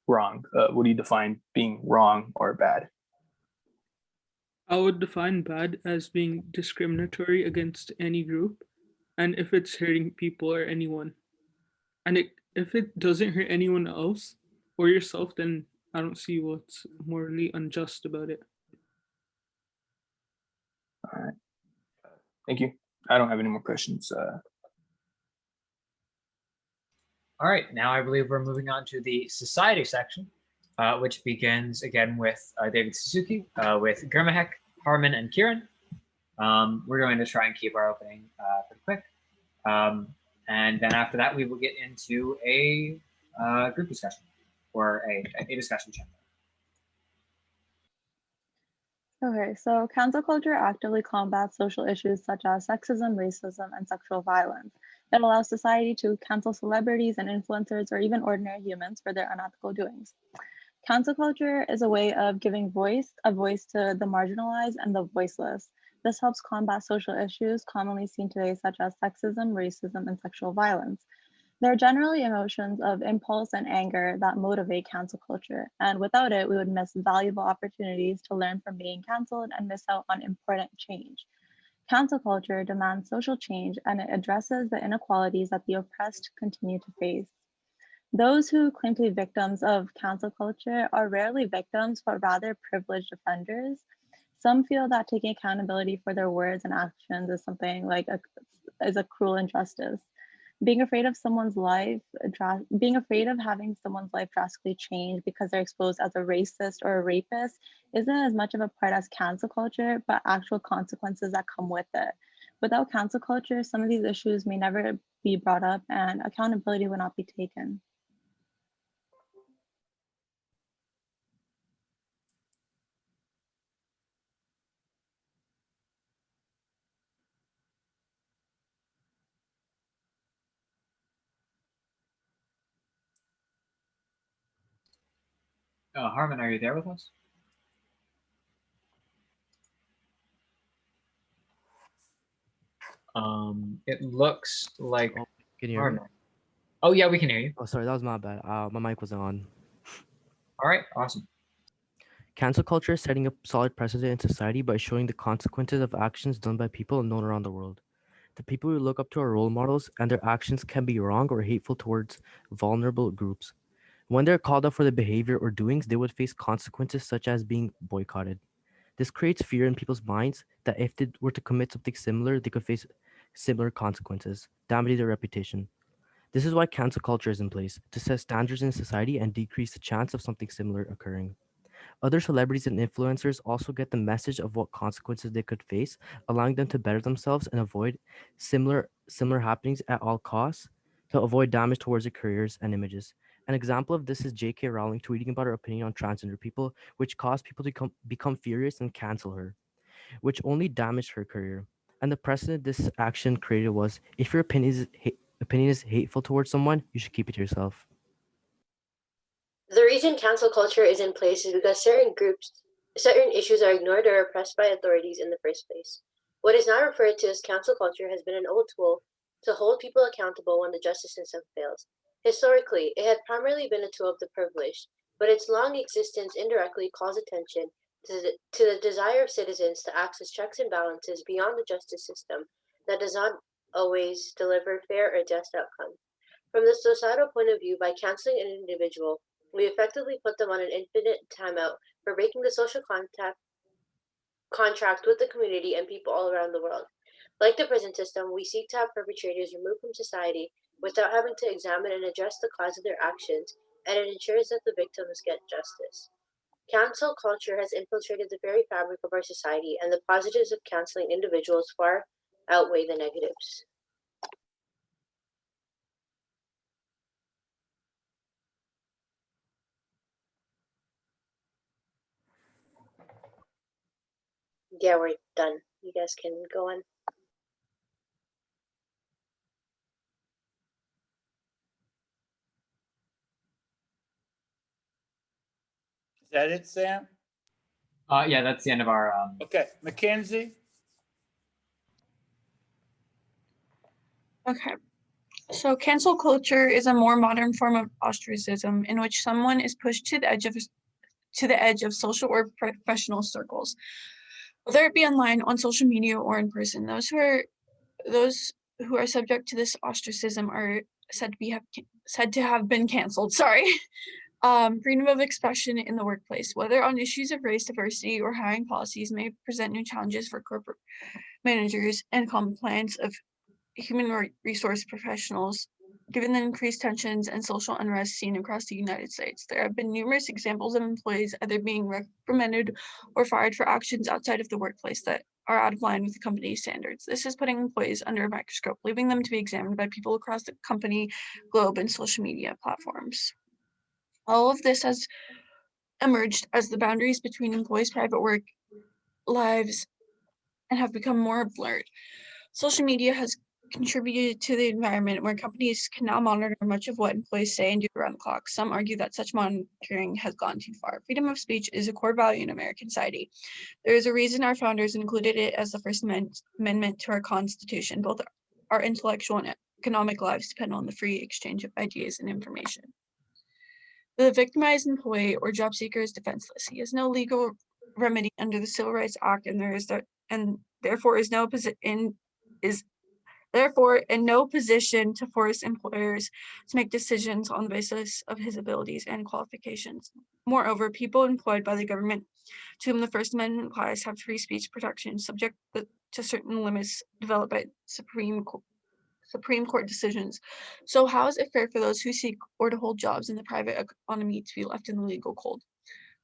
wrong. What do you define being wrong or bad? I would define bad as being discriminatory against any group, and if it's hurting people or anyone. And if it doesn't hurt anyone else or yourself, then I don't see what's morally unjust about it. All right. Thank you. I don't have any more questions. All right, now I believe we're moving on to the society section, which begins again with David Suzuki, with Gurmahek, Harman, and Kieran. We're going to try and keep our opening pretty quick. And then after that, we will get into a group discussion or a discussion channel. Okay, so cancel culture actively combats social issues such as sexism, racism, and sexual violence. It allows society to cancel celebrities and influencers or even ordinary humans for their unethical doings. Cancel culture is a way of giving a voice to the marginalized and the voiceless. This helps combat social issues commonly seen today, such as sexism, racism, and sexual violence. There are generally emotions of impulse and anger that motivate cancel culture, and without it, we would miss valuable opportunities to learn from being canceled and miss out on important change. Cancel culture demands social change and it addresses the inequalities that the oppressed continue to face. Those who claim to be victims of cancel culture are rarely victims, but rather privileged offenders. Some feel that taking accountability for their words and actions is something like is a cruel injustice. Being afraid of being afraid of having someone's life drastically change because they're exposed as a racist or a rapist isn't as much of a part as cancel culture, but actual consequences that come with it. Without cancel culture, some of these issues may never be brought up and accountability will not be taken. Harmon, are you there with us? It looks like Oh, can you hear me? Harmon. Oh yeah, we can hear you. Oh, sorry, that was my bad. My mic wasn't on. All right, awesome. Cancel culture is setting a solid precedent in society by showing the consequences of actions done by people known around the world. The people we look up to are role models, and their actions can be wrong or hateful towards vulnerable groups. When they're called out for their behavior or doings, they would face consequences such as being boycotted. This creates fear in people's minds that if they were to commit something similar, they could face similar consequences, damaging their reputation. This is why cancel culture is in place, to set standards in society and decrease the chance of something similar occurring. Other celebrities and influencers also get the message of what consequences they could face, allowing them to better themselves and avoid similar happenings at all costs to avoid damage towards their careers and images. An example of this is J.K. Rowling tweeting about her opinion on transgender people, which caused people to become furious and cancel her, which only damaged her career. And the precedent this action created was if your opinion is hateful towards someone, you should keep it to yourself. The reason cancel culture is in place is because certain issues are ignored or oppressed by authorities in the first place. What is now referred to as cancel culture has been an old tool to hold people accountable when the justice system fails. Historically, it had primarily been a tool of the privileged, but its long existence indirectly calls attention to the desire of citizens to access checks and balances beyond the justice system that does not always deliver fair or just outcomes. From the societal point of view, by canceling an individual, we effectively put them on an infinite timeout for breaking the social contract with the community and people all around the world. Like the prison system, we seek to have perpetrators removed from society without having to examine and address the cause of their actions, and it ensures that the victims get justice. Cancel culture has infiltrated the very fabric of our society, and the positives of canceling individuals far outweigh the negatives. Yeah, we're done. You guys can go on. Is that it, Sam? Yeah, that's the end of our. Okay, Mackenzie. Okay. So cancel culture is a more modern form of ostracism in which someone is pushed to the edge of social or professional circles, whether it be online, on social media, or in person. Those who are subject to this ostracism are said to have been canceled. Sorry. Freedom of expression in the workplace, whether on issues of race, diversity, or hiring policies, may present new challenges for corporate managers and compliance of human resource professionals, given the increased tensions and social unrest seen across the United States. There have been numerous examples of employees either being reprimanded or fired for actions outside of the workplace that are out of line with the company's standards. This is putting employees under a microscope, leaving them to be examined by people across the company, globe, and social media platforms. All of this has emerged as the boundaries between employees' private work lives and have become more blurred. Social media has contributed to the environment where companies can now monitor much of what employees say and do around the clock. Some argue that such monitoring has gone too far. Freedom of speech is a core value in American society. There is a reason our founders included it as the first amendment to our Constitution. Both our intellectual and economic lives depend on the free exchange of ideas and information. The victimized employee or job seeker is defenseless. He has no legal remedy under the Civil Rights Act, and therefore is therefore in no position to force employers to make decisions on the basis of his abilities and qualifications. Moreover, people employed by the government to whom the First Amendment applies have free speech protection subject to certain limits developed by Supreme Court decisions. So how is it fair for those who seek or to hold jobs in the private economy to be left in the legal cold?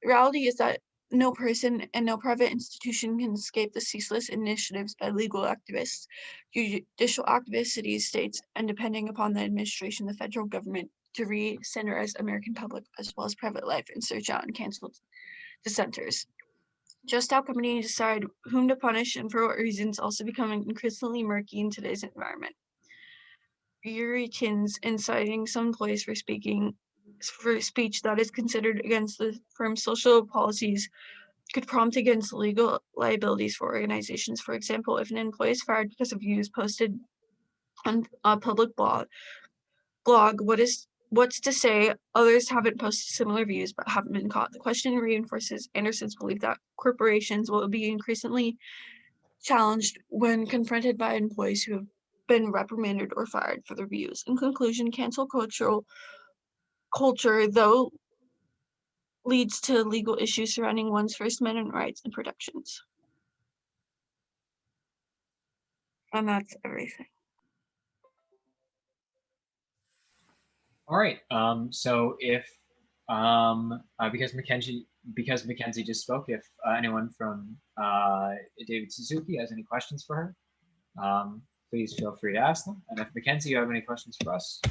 The reality is that no person and no private institution can escape the ceaseless initiatives by legal activists, judicial activists, cities, states, and depending upon the administration, the federal government, to re-centerize American public as well as private life and search out and cancel dissenters. Just how companies decide whom to punish and for what reasons also becoming increasingly murky in today's environment. Puritans inciting some employees for speech that is considered against the firm's social policies could prompt against legal liabilities for organizations. For example, if an employee is fired because of views posted on a public blog, what's to say others haven't posted similar views but haven't been caught? The question reinforces Anderson's belief that corporations will be increasingly challenged when confronted by employees who have been reprimanded or fired for their views. In conclusion, cancel culture, though, leads to legal issues surrounding one's First Amendment rights and protections. And that's everything. All right. So if because Mackenzie just spoke, if anyone from David Suzuki has any questions for her, please feel free to ask them. And if Mackenzie, you have any questions for us,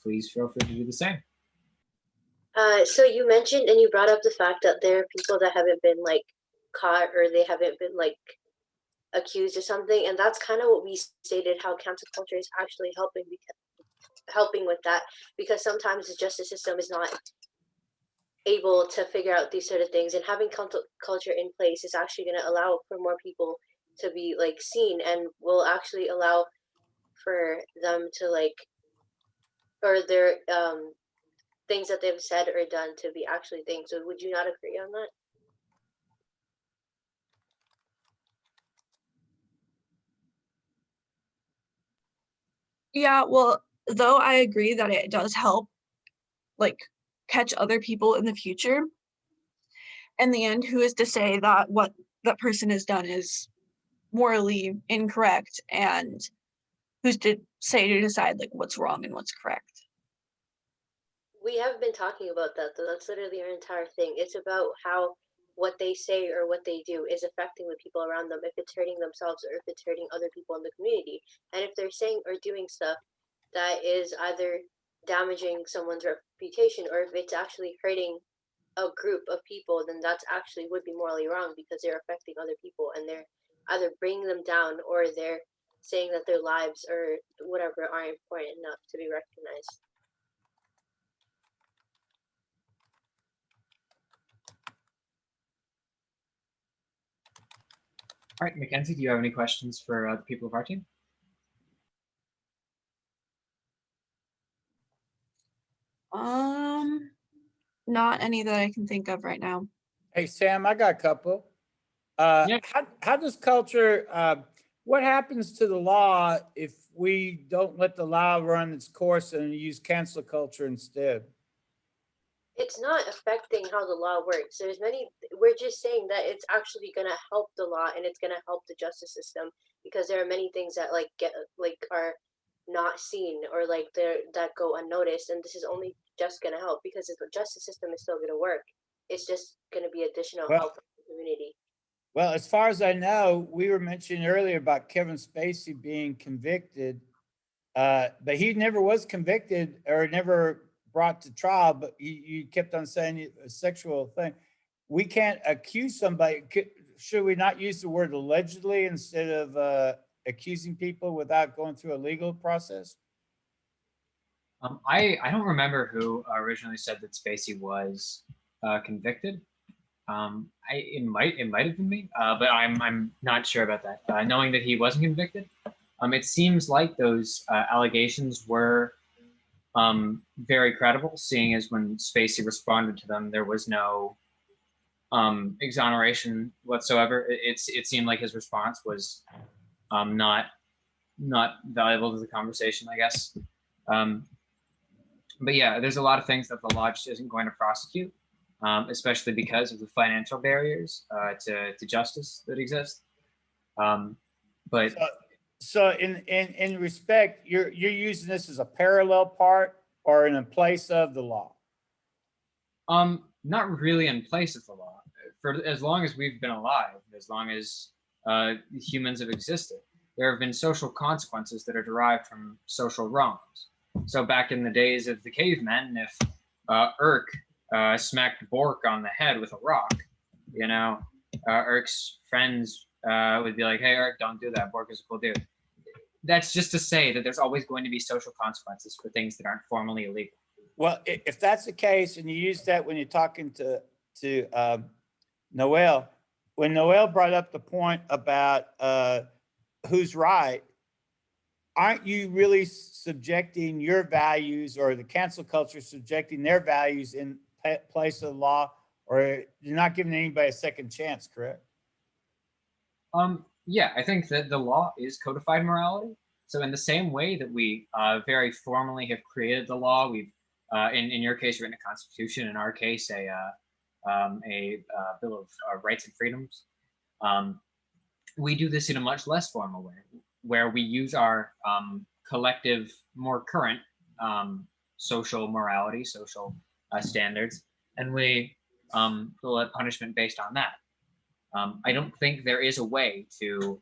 please feel free to do the same. So you mentioned and you brought up the fact that there are people that haven't been like caught or they haven't been like accused of something, and that's kind of what we stated, how cancel culture is actually helping with that, because sometimes the justice system is not able to figure out these sort of things, and having culture in place is actually going to allow for more people to be like seen, and will actually allow for them to like, or their things that they've said or done to be actually things. So would you not agree on that? Yeah, well, though I agree that it does help like catch other people in the future, in the end, who is to say that what that person has done is morally incorrect, and who's to decide like what's wrong and what's correct? We have been talking about that, though. That's literally our entire thing. It's about how what they say or what they do is affecting the people around them, if it's hurting themselves or if it's hurting other people in the community. And if they're saying or doing stuff that is either damaging someone's reputation or if it's actually hurting a group of people, then that's actually would be morally wrong, because they're affecting other people and they're either bringing them down or they're saying that their lives or whatever aren't important enough to be recognized. All right, Mackenzie, do you have any questions for the people of our team? Not any that I can think of right now. Hey, Sam, I got a couple. Yeah. How does culture, what happens to the law if we don't let the law run its course and use cancel culture instead? It's not affecting how the law works. We're just saying that it's actually going to help the law and it's going to help the justice system, because there are many things that are not seen or that go unnoticed, and this is only just going to help, because the justice system is still going to work. It's just going to be additional help for the community. Well, as far as I know, we were mentioning earlier about Kevin Spacey being convicted, but he never was convicted or never brought to trial, but you kept on saying a sexual thing. We can't accuse somebody. should we not use the word allegedly instead of accusing people without going through a legal process? I don't remember who originally said that Spacey was convicted. It might have been me, but I'm not sure about that. Knowing that he wasn't convicted, it seems like those allegations were very credible, seeing as when Spacey responded to them, there was no exoneration whatsoever. It seemed like his response was not valuable to the conversation, I guess. But yeah, there's a lot of things that the law just isn't going to prosecute, especially because of the financial barriers to justice that exist. But so in respect, you're using this as a parallel part or in a place of the law? Not really in place of the law. For as long as we've been alive, as long as humans have existed, there have been social consequences that are derived from social wrongs. So back in the days of the cavemen, if Urk smacked Bork on the head with a rock, you know, Urk's friends would be like, "Hey, Urk, don't do that. Bork is a cool dude." That's just to say that there's always going to be social consequences for things that aren't formally illegal. Well, if that's the case, and you use that when you're talking to Noel, when Noel brought up the point about who's right, aren't you really subjecting your values, or the cancel culture subjecting their values in place of the law, or you're not giving anybody a second chance, correct? Yeah, I think that the law is codified morality. So in the same way that we very formally have created the law, we've in your case written a constitution, in our case a bill of rights and freedoms. We do this in a much less formal way, where we use our collective, more current social morality, social standards, and we fill out punishment based on that. I don't think there is a way to.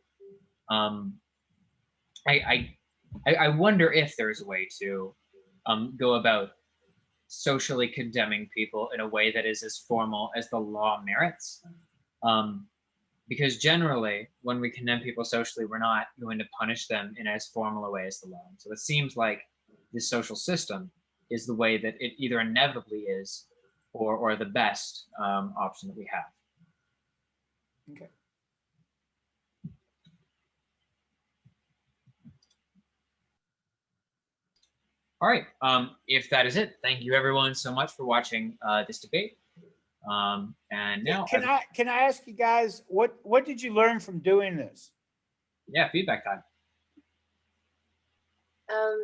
I wonder if there is a way to go about socially condemning people in a way that is as formal as the law merits. Because generally, when we condemn people socially, we're not going to punish them in as formal a way as the law. So it seems like this social system is the way that it either inevitably is, or the best option that we have. Okay. All right. If that is it, thank you everyone so much for watching this debate. And now, can I ask you guys, what did you learn from doing this? Yeah, feedback time.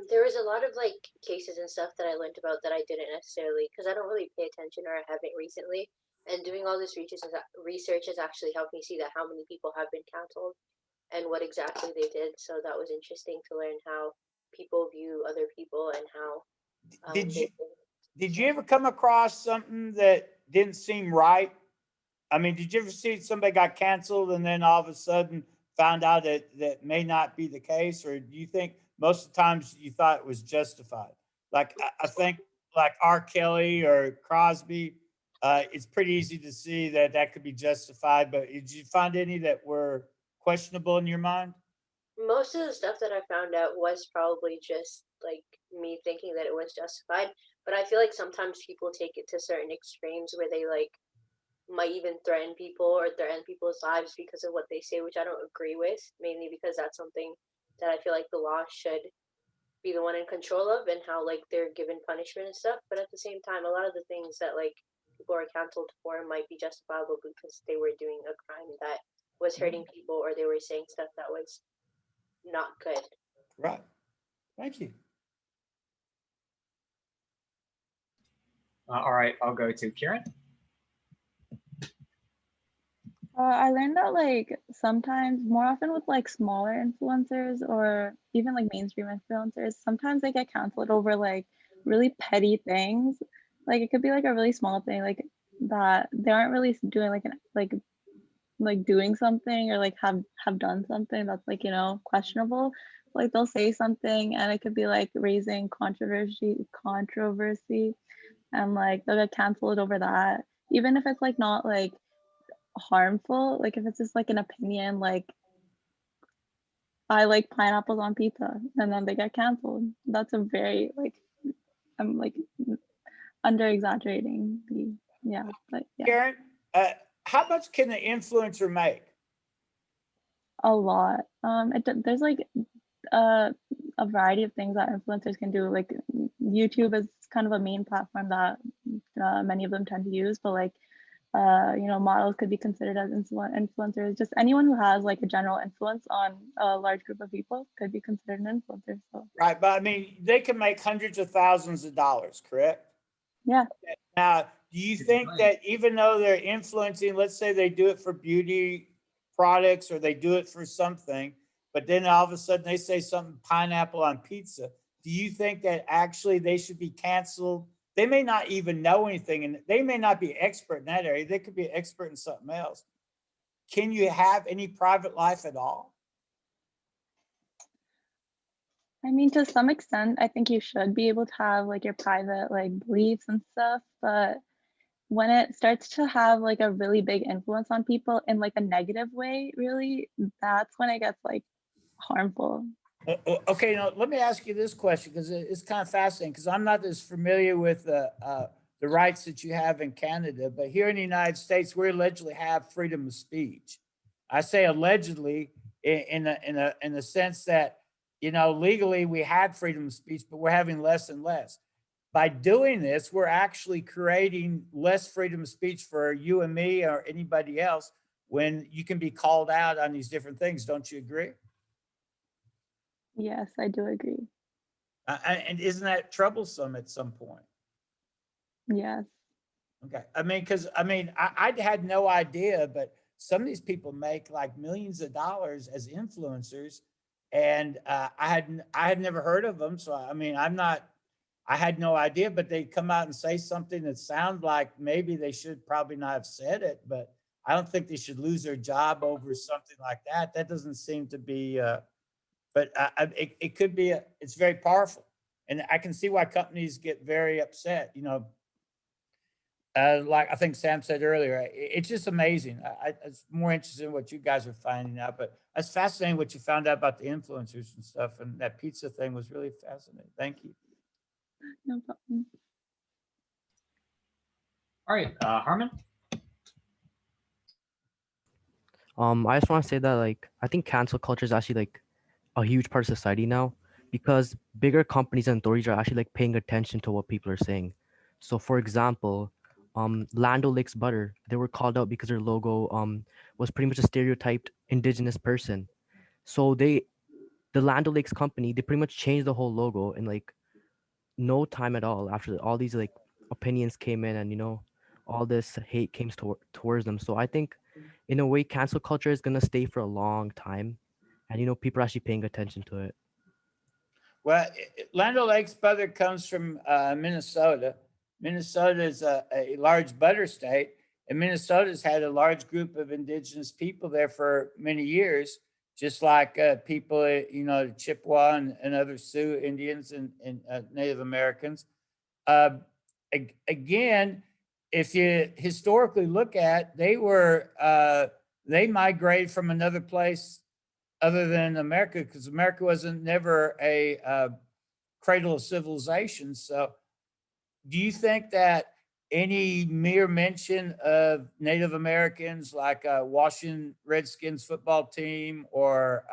There was a lot of like cases and stuff that I learned about that I didn't necessarily, because I don't really pay attention, or I haven't recently. And doing all this research has actually helped me see that how many people have been canceled and what exactly they did. So that was interesting to learn how people view other people and how. Did you ever come across something that didn't seem right? I mean, did you ever see somebody got canceled and then all of a sudden found out that may not be the case? Or do you think most of the times you thought it was justified? Like, I think like R. Kelly or Crosby, it's pretty easy to see that could be justified. But did you find any that were questionable in your mind? Most of the stuff that I found out was probably just like me thinking that it was justified. But I feel like sometimes people take it to certain extremes where they like might even threaten people or threaten people's lives because of what they say, which I don't agree with, mainly because that's something that I feel like the law should be the one in control of, and how like they're given punishment and stuff. But at the same time, a lot of the things that like people are canceled for might be justifiable because they were doing a crime that was hurting people, or they were saying stuff that was not good. Right. Thank you. All right, I'll go to Kieran. I learned that like sometimes, more often with like smaller influencers or even like mainstream influencers, sometimes they get canceled over like really petty things. Like it could be like a really small thing, like that they aren't really doing like doing something, or like have done something that's like, you know, questionable. Like they'll say something and it could be like raising controversy, and like they'll get canceled over that, even if it's like not like harmful. Like if it's just like an opinion, like I like pineapples on pizza, and then they get canceled. That's a very like, I'm like under exaggerating the, yeah, but yeah, Karen, how much can an influencer make? a lot. There's like a variety of things that influencers can do. Like YouTube is kind of a main platform that many of them tend to use, but like you know, models could be considered as influencers. Just anyone who has like a general influence on a large group of people could be considered an influencer. So Right, but I mean, they can make hundreds of thousands of dollars, correct? yeah. Now, do you think that even though they're influencing, let's say they do it for beauty products or they do it for something, but then all of a sudden they say something pineapple on pizza, do you think that actually they should be canceled? They may not even know anything and they may not be expert in that area. They could be expert in something else. Can you have any private life at all? I mean, to some extent, I think you should be able to have like your private like beliefs and stuff, but when it starts to have like a really big influence on people in like a negative way, really, that's when it gets like harmful. Okay, now let me ask you this question because it's kind of fascinating because I'm not as familiar with the rights that you have in Canada, but here in the United States, we allegedly have freedom of speech. I say allegedly in the sense that, you know, legally we had freedom of speech, but we're having less and less. By doing this, we're actually creating less freedom of speech for you and me or anybody else when you can be called out on these different things. Don't you agree? Yes, I do agree. And isn't that troublesome at some point? Yes. Okay. I mean, because I mean, I had no idea, but some of these people make like millions of dollars as influencers, and I had never heard of them. So I mean, I had no idea, but they come out and say something that sounds like maybe they should probably not have said it, but I don't think they should lose their job over something like that. That doesn't seem to be. But it could be. It's very powerful, and I can see why companies get very upset. You know, like I think Sam said earlier, it's just amazing. It's more interested in what you guys are finding out, but it's fascinating what you found out about the influencers and stuff. And that pizza thing was really fascinating. Thank you. No problem. All right, Harmon. I just want to say that like I think cancel culture is actually like a huge part of society now because bigger companies and authorities are actually like paying attention to what people are saying. So for example, Land O'Lakes Butter, they were called out because their logo was pretty much a stereotyped indigenous person. So the Land O'Lakes company, they pretty much changed the whole logo in like no time at all after all these like opinions came in and you know all this hate came towards them. So I think in a way cancel culture is gonna stay for a long time, and you know people are actually paying attention to it. Well, Land O'Lakes butter comes from Minnesota. Minnesota is a large butter state, and Minnesota's had a large group of indigenous people there for many years, just like people, you know, Chippewa and other Sioux Indians and Native Americans. Uh, Again, if you historically look at, they migrated from another place other than America, because America wasn't never a cradle of civilization. So do you think that any mere mention of Native Americans, like a Washington Redskins football team, or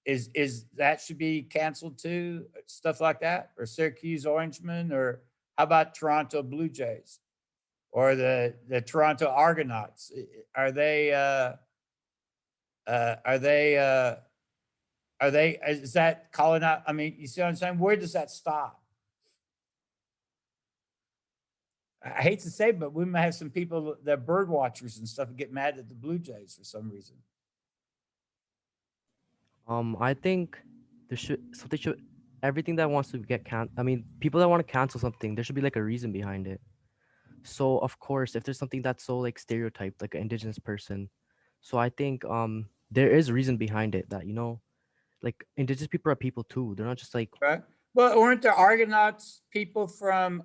is that should be canceled too? Stuff like that, or Syracuse Orangemen, or how about Toronto Blue Jays, or the Toronto Argonauts? Are they? Are they? Are they? Is that calling out? I mean, you see what I'm saying? Where does that stop? I hate to say, but we might have some people that are bird watchers and stuff and get mad at the Blue Jays for some reason. I think there should something should everything that wants to get I mean people that want to cancel something, there should be like a reason behind it. So of course if there's something that's so like stereotyped like an indigenous person, so I think there is reason behind it that you know like indigenous people are people too, they're not just like Right. Well, weren't there Argonauts people from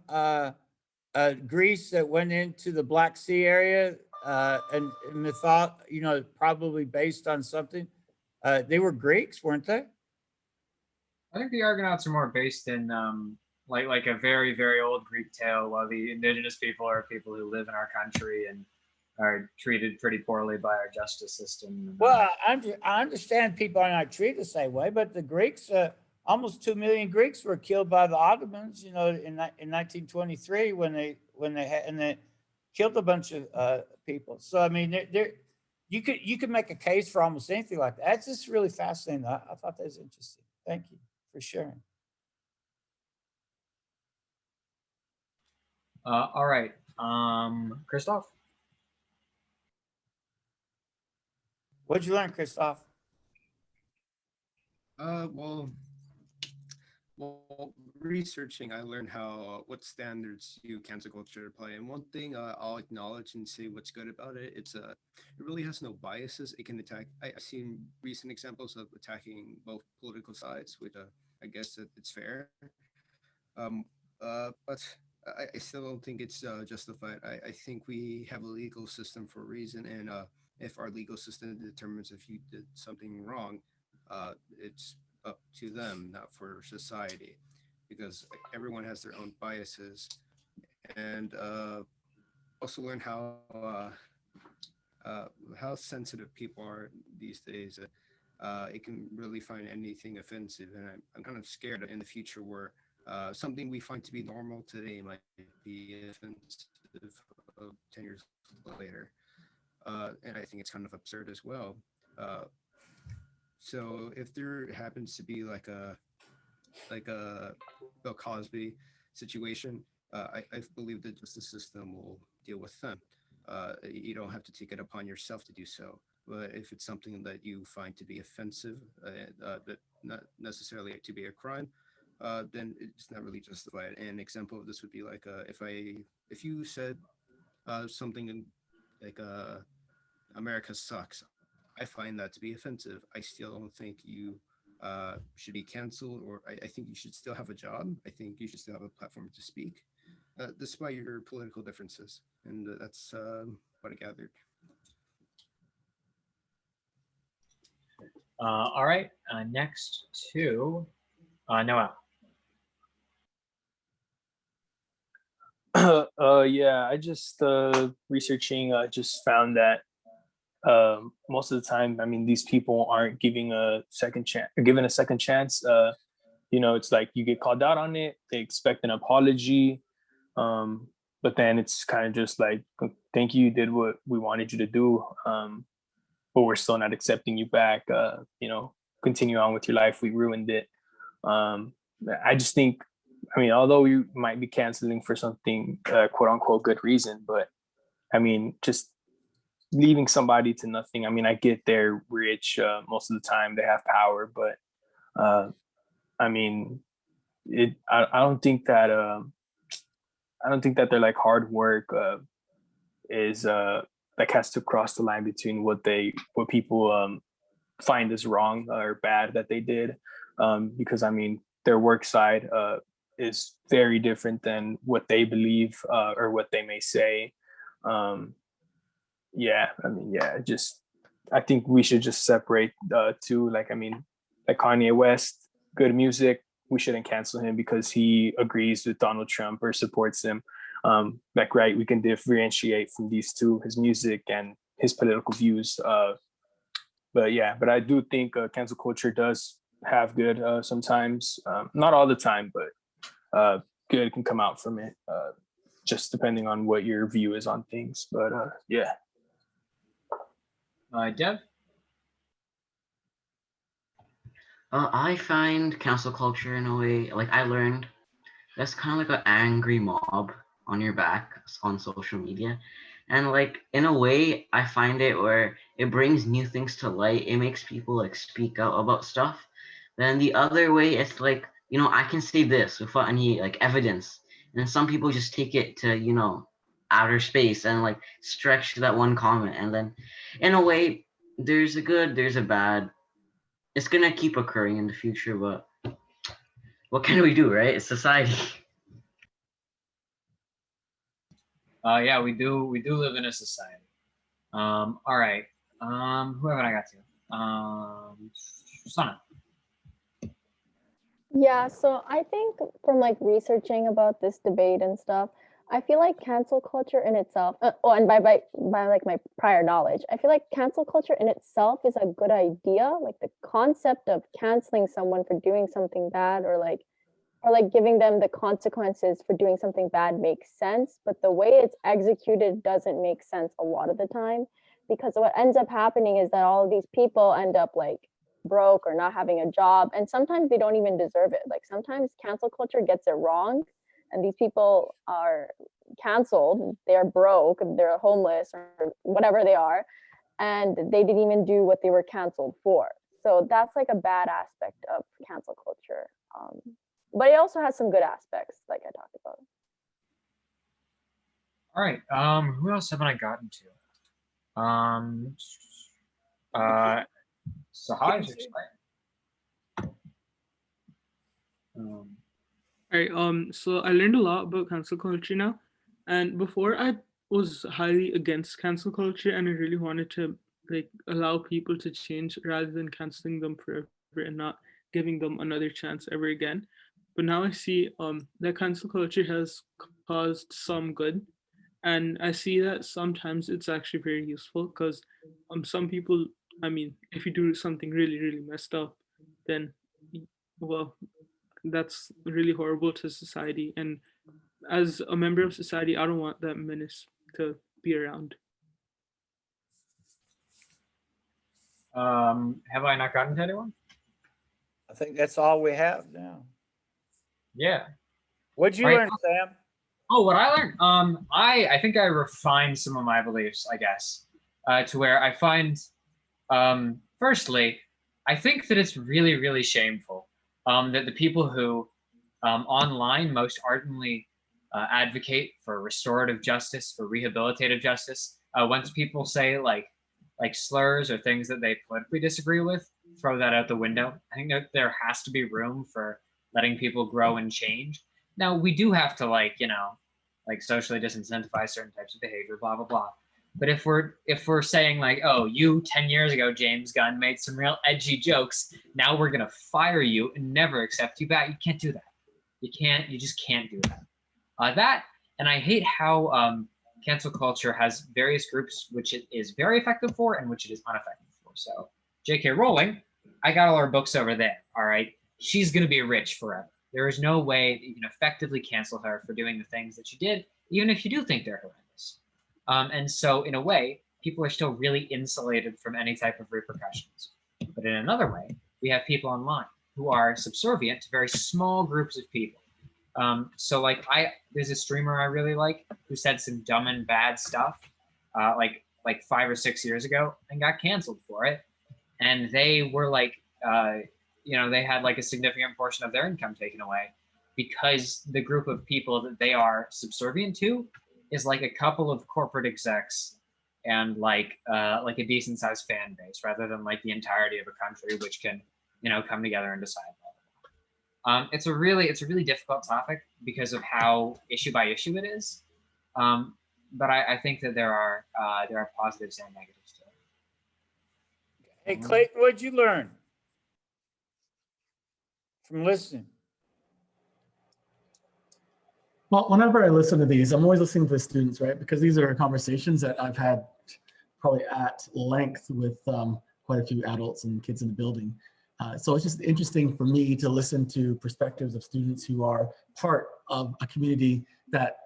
Greece that went into the Black Sea area and probably based on something. They were Greeks, weren't they? I think the Argonauts are more based in like a very, very old Greek tale, while the indigenous people are people who live in our country and are treated pretty poorly by our justice system. Well, I understand people are not treated the same way, but the Greeks, almost 2 million Greeks were killed by the Ottomans, in 1923 when they killed a bunch of people. So I mean, you could make a case for almost anything like that. That's just really fascinating. I thought that was interesting. Thank you for sharing. All right, Christoph. What'd you learn, Christoph? Well, researching, I learned what standards you cancel culture apply. And one thing I'll acknowledge and say what's good about it, it really has no biases. It can attack. I've seen recent examples of attacking both political sides, which I guess that it's fair. But I still don't think it's justified. I think we have a legal system for a reason, and if our legal system determines if you did something wrong, it's up to them, not for society, because everyone has their own biases. And also learn how sensitive people are these days. It can really find anything offensive, and I'm kind of scared in the future where something we find to be normal today might be offensive 10 years later. And I think it's kind of absurd as well. So if there happens to be like a Bill Cosby situation, I believe the justice system will deal with them. You don't have to take it upon yourself to do so. But if it's something that you find to be offensive, that not necessarily to be a crime, then it's not really justified. An example of this would be like if you said something like America sucks, I find that to be offensive. I still don't think you should be canceled, or I think you should still have a job. I think you should still have a platform to speak, despite your political differences. And that's what I gathered. All right, next to Noel. Yeah, I just researching just found that most of the time, I mean, these people aren't given a second chance. It's like you get called out on it, they expect an apology, but then it's kind of just like, thank you, you did what we wanted you to do, but we're still not accepting you back. Continue on with your life, we ruined it. I just think, I mean, although you might be canceling for something quote unquote good reason, but I mean, just leaving somebody to nothing. I mean, I get they're rich most of the time, they have power, but I mean, I don't think that their like hard work is like has to cross the line between what people find as wrong or bad that they did, because I mean, their work side is very different than what they believe or what they may say. I think we should just separate two. Like, I mean, like Kanye West, good music, we shouldn't cancel him because he agrees with Donald Trump or supports him. Right, we can differentiate from these two, his music and his political views. But I do think cancel culture does have good sometimes, not all the time, but good can come out from it, just depending on what your view is on things. But yeah. Dev? I find cancel culture in a way, like I learned, that's kind of like an angry mob on your back on social media. And like in a way, I find it where it brings new things to light. It makes people like speak out about stuff. Then the other way, it's like, I can say this without any like evidence. And then some people just take it to, outer space and like stretch that one comment. And then in a way, there's a good, there's a bad. It's gonna keep occurring in the future, but what can we do, right? It's society. Yeah, we do live in a society. All right. Who haven't I got to? Sana. Yeah, so I think from like researching about this debate and stuff, I feel like cancel culture in itself, and by like my prior knowledge, I feel like cancel culture in itself is a good idea. Like the concept of canceling someone for doing something bad, or like giving them the consequences for doing something bad makes sense, but the way it's executed doesn't make sense a lot of the time, because what ends up happening is that all of these people end up like broke or not having a job, and sometimes they don't even deserve it. Like sometimes cancel culture gets it wrong, and these people are canceled, they're broke, they're homeless or whatever they are, and they didn't even do what they were canceled for. So that's like a bad aspect of cancel culture. But it also has some good aspects, like I talked about. All right. Who else haven't I gotten to? Sahaj. Alright, so I learned a lot about cancel culture now. And before I was highly against cancel culture and I really wanted to like allow people to change rather than canceling them forever and not giving them another chance ever again. But now I see that cancel culture has caused some good. And I see that sometimes it's actually very useful because some people, I mean, if you do something really, really messed up, then well, that's really horrible to society. And as a member of society, I don't want that menace to be around. Have I not gotten to anyone? I think that's all we have now. Yeah. What'd you Right. learn, Sam? Oh, what I learned? I think I refined some of my beliefs, I guess, to where I find, firstly, I think that it's really, really shameful that the people who online most ardently advocate for restorative justice, for rehabilitative justice, once people say like slurs or things that they politically disagree with, throw that out the window. I think that there has to be room for letting people grow and change. Now we do have to like socially disincentivize certain types of behavior, blah blah blah. But if we're saying like, oh, you 10 years ago, James Gunn, made some real edgy jokes, now we're gonna fire you and never accept you back. You can't do that. You just can't do that. And I hate how cancel culture has various groups which it is very effective for and which it is ineffective for. So J.K. Rowling, I got all her books over there. All right, she's gonna be rich forever. There is no way that you can effectively cancel her for doing the things that she did, even if you do think they're horrendous. And so, in a way, people are still really insulated from any type of repercussions. But in another way, we have people online who are subservient to very small groups of people. So, like, there's a streamer I really like who said some dumb and bad stuff, like 5 or 6 years ago, and got canceled for it. And they were like, they had like a significant portion of their income taken away because the group of people that they are subservient to is like a couple of corporate execs and like a decent sized fan base rather than like the entirety of a country which can come together and decide. It's a really difficult topic because of how issue by issue it is, but I think that there are positives and negatives to it. Hey Clayton, what'd you learn from listening? Well, whenever I listen to these, I'm always listening to the students, right? Because these are conversations that I've had probably at length with quite a few adults and kids in the building. So it's just interesting for me to listen to perspectives of students who are part of a community that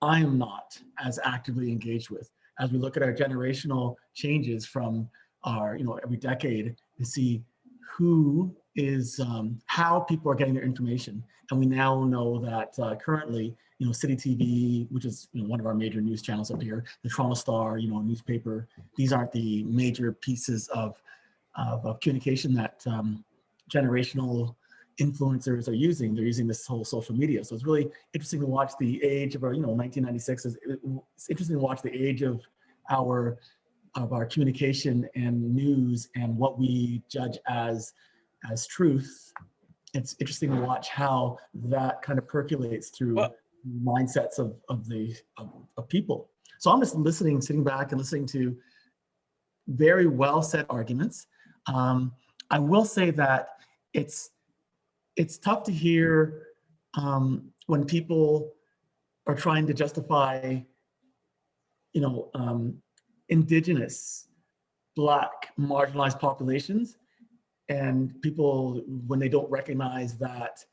I am not as actively engaged with. As we look at our generational changes from our, every decade to see who is, how people are getting their information. And we now know that currently, City TV, which is one of our major news channels up here, the Toronto Star, newspaper, these aren't the major pieces of communication that generational influencers are using. They're using this whole social media. So it's really interesting to watch the age of our, 1996 it's interesting to watch the age of our communication and news and what we judge as truth. It's interesting to watch how that kind of percolates through mindsets of people. So I'm just sitting back and listening to very well said arguments. I will say that it's tough to hear when people are trying to justify, indigenous, Black, marginalized populations, and people when they don't recognize that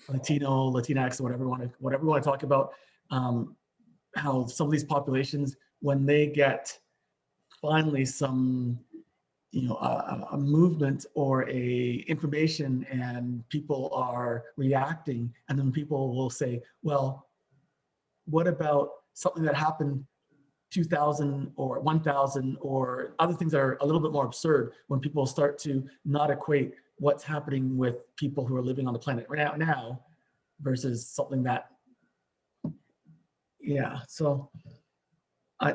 Latino, Latinx, whatever we want to talk about, how some of these populations, when they get finally some, a movement or a information and people are reacting, and then people will say, well, what about something that happened 2000 or 1000 or other things that are a little bit more absurd, when people start to not equate what's happening with people who are living on the planet right now versus something that, so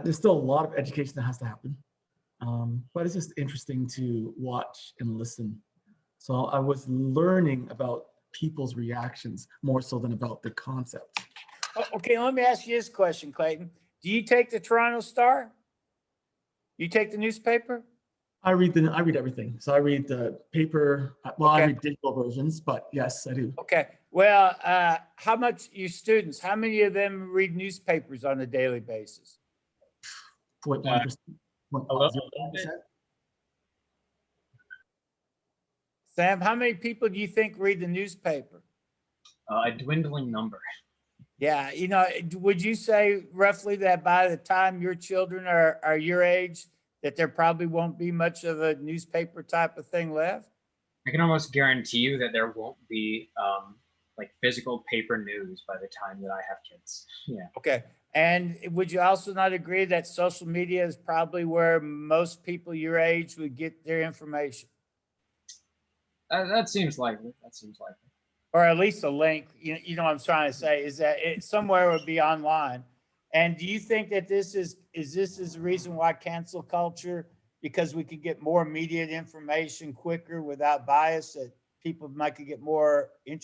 there's still a lot of education that has to happen. But it's just interesting to watch and listen. So I was learning about people's reactions more so than about the concept. Okay, let me ask you this question, Clayton. Do you take the Toronto Star? You take the newspaper? I read everything. So I read the paper. Well, I read digital versions, but yes, I do. Okay. Well, how much you students? How many of them read newspapers on a daily basis? 0.1%. Sam, how many people do you think read the newspaper? A dwindling number. Yeah, would you say roughly that by the time your children are your age, that there probably won't be much of a newspaper type of thing left? I can almost guarantee you that there won't be like physical paper news by the time that I have kids. Yeah. Okay. And would you also not agree that social media is probably where most people your age would get their information? That seems likely. That seems likely. Or at least a link. You know what I'm trying to say is that it somewhere would be online. And do you think that this is the reason why cancel culture? Because we could get more immediate information quicker without bias, that people might could get more interested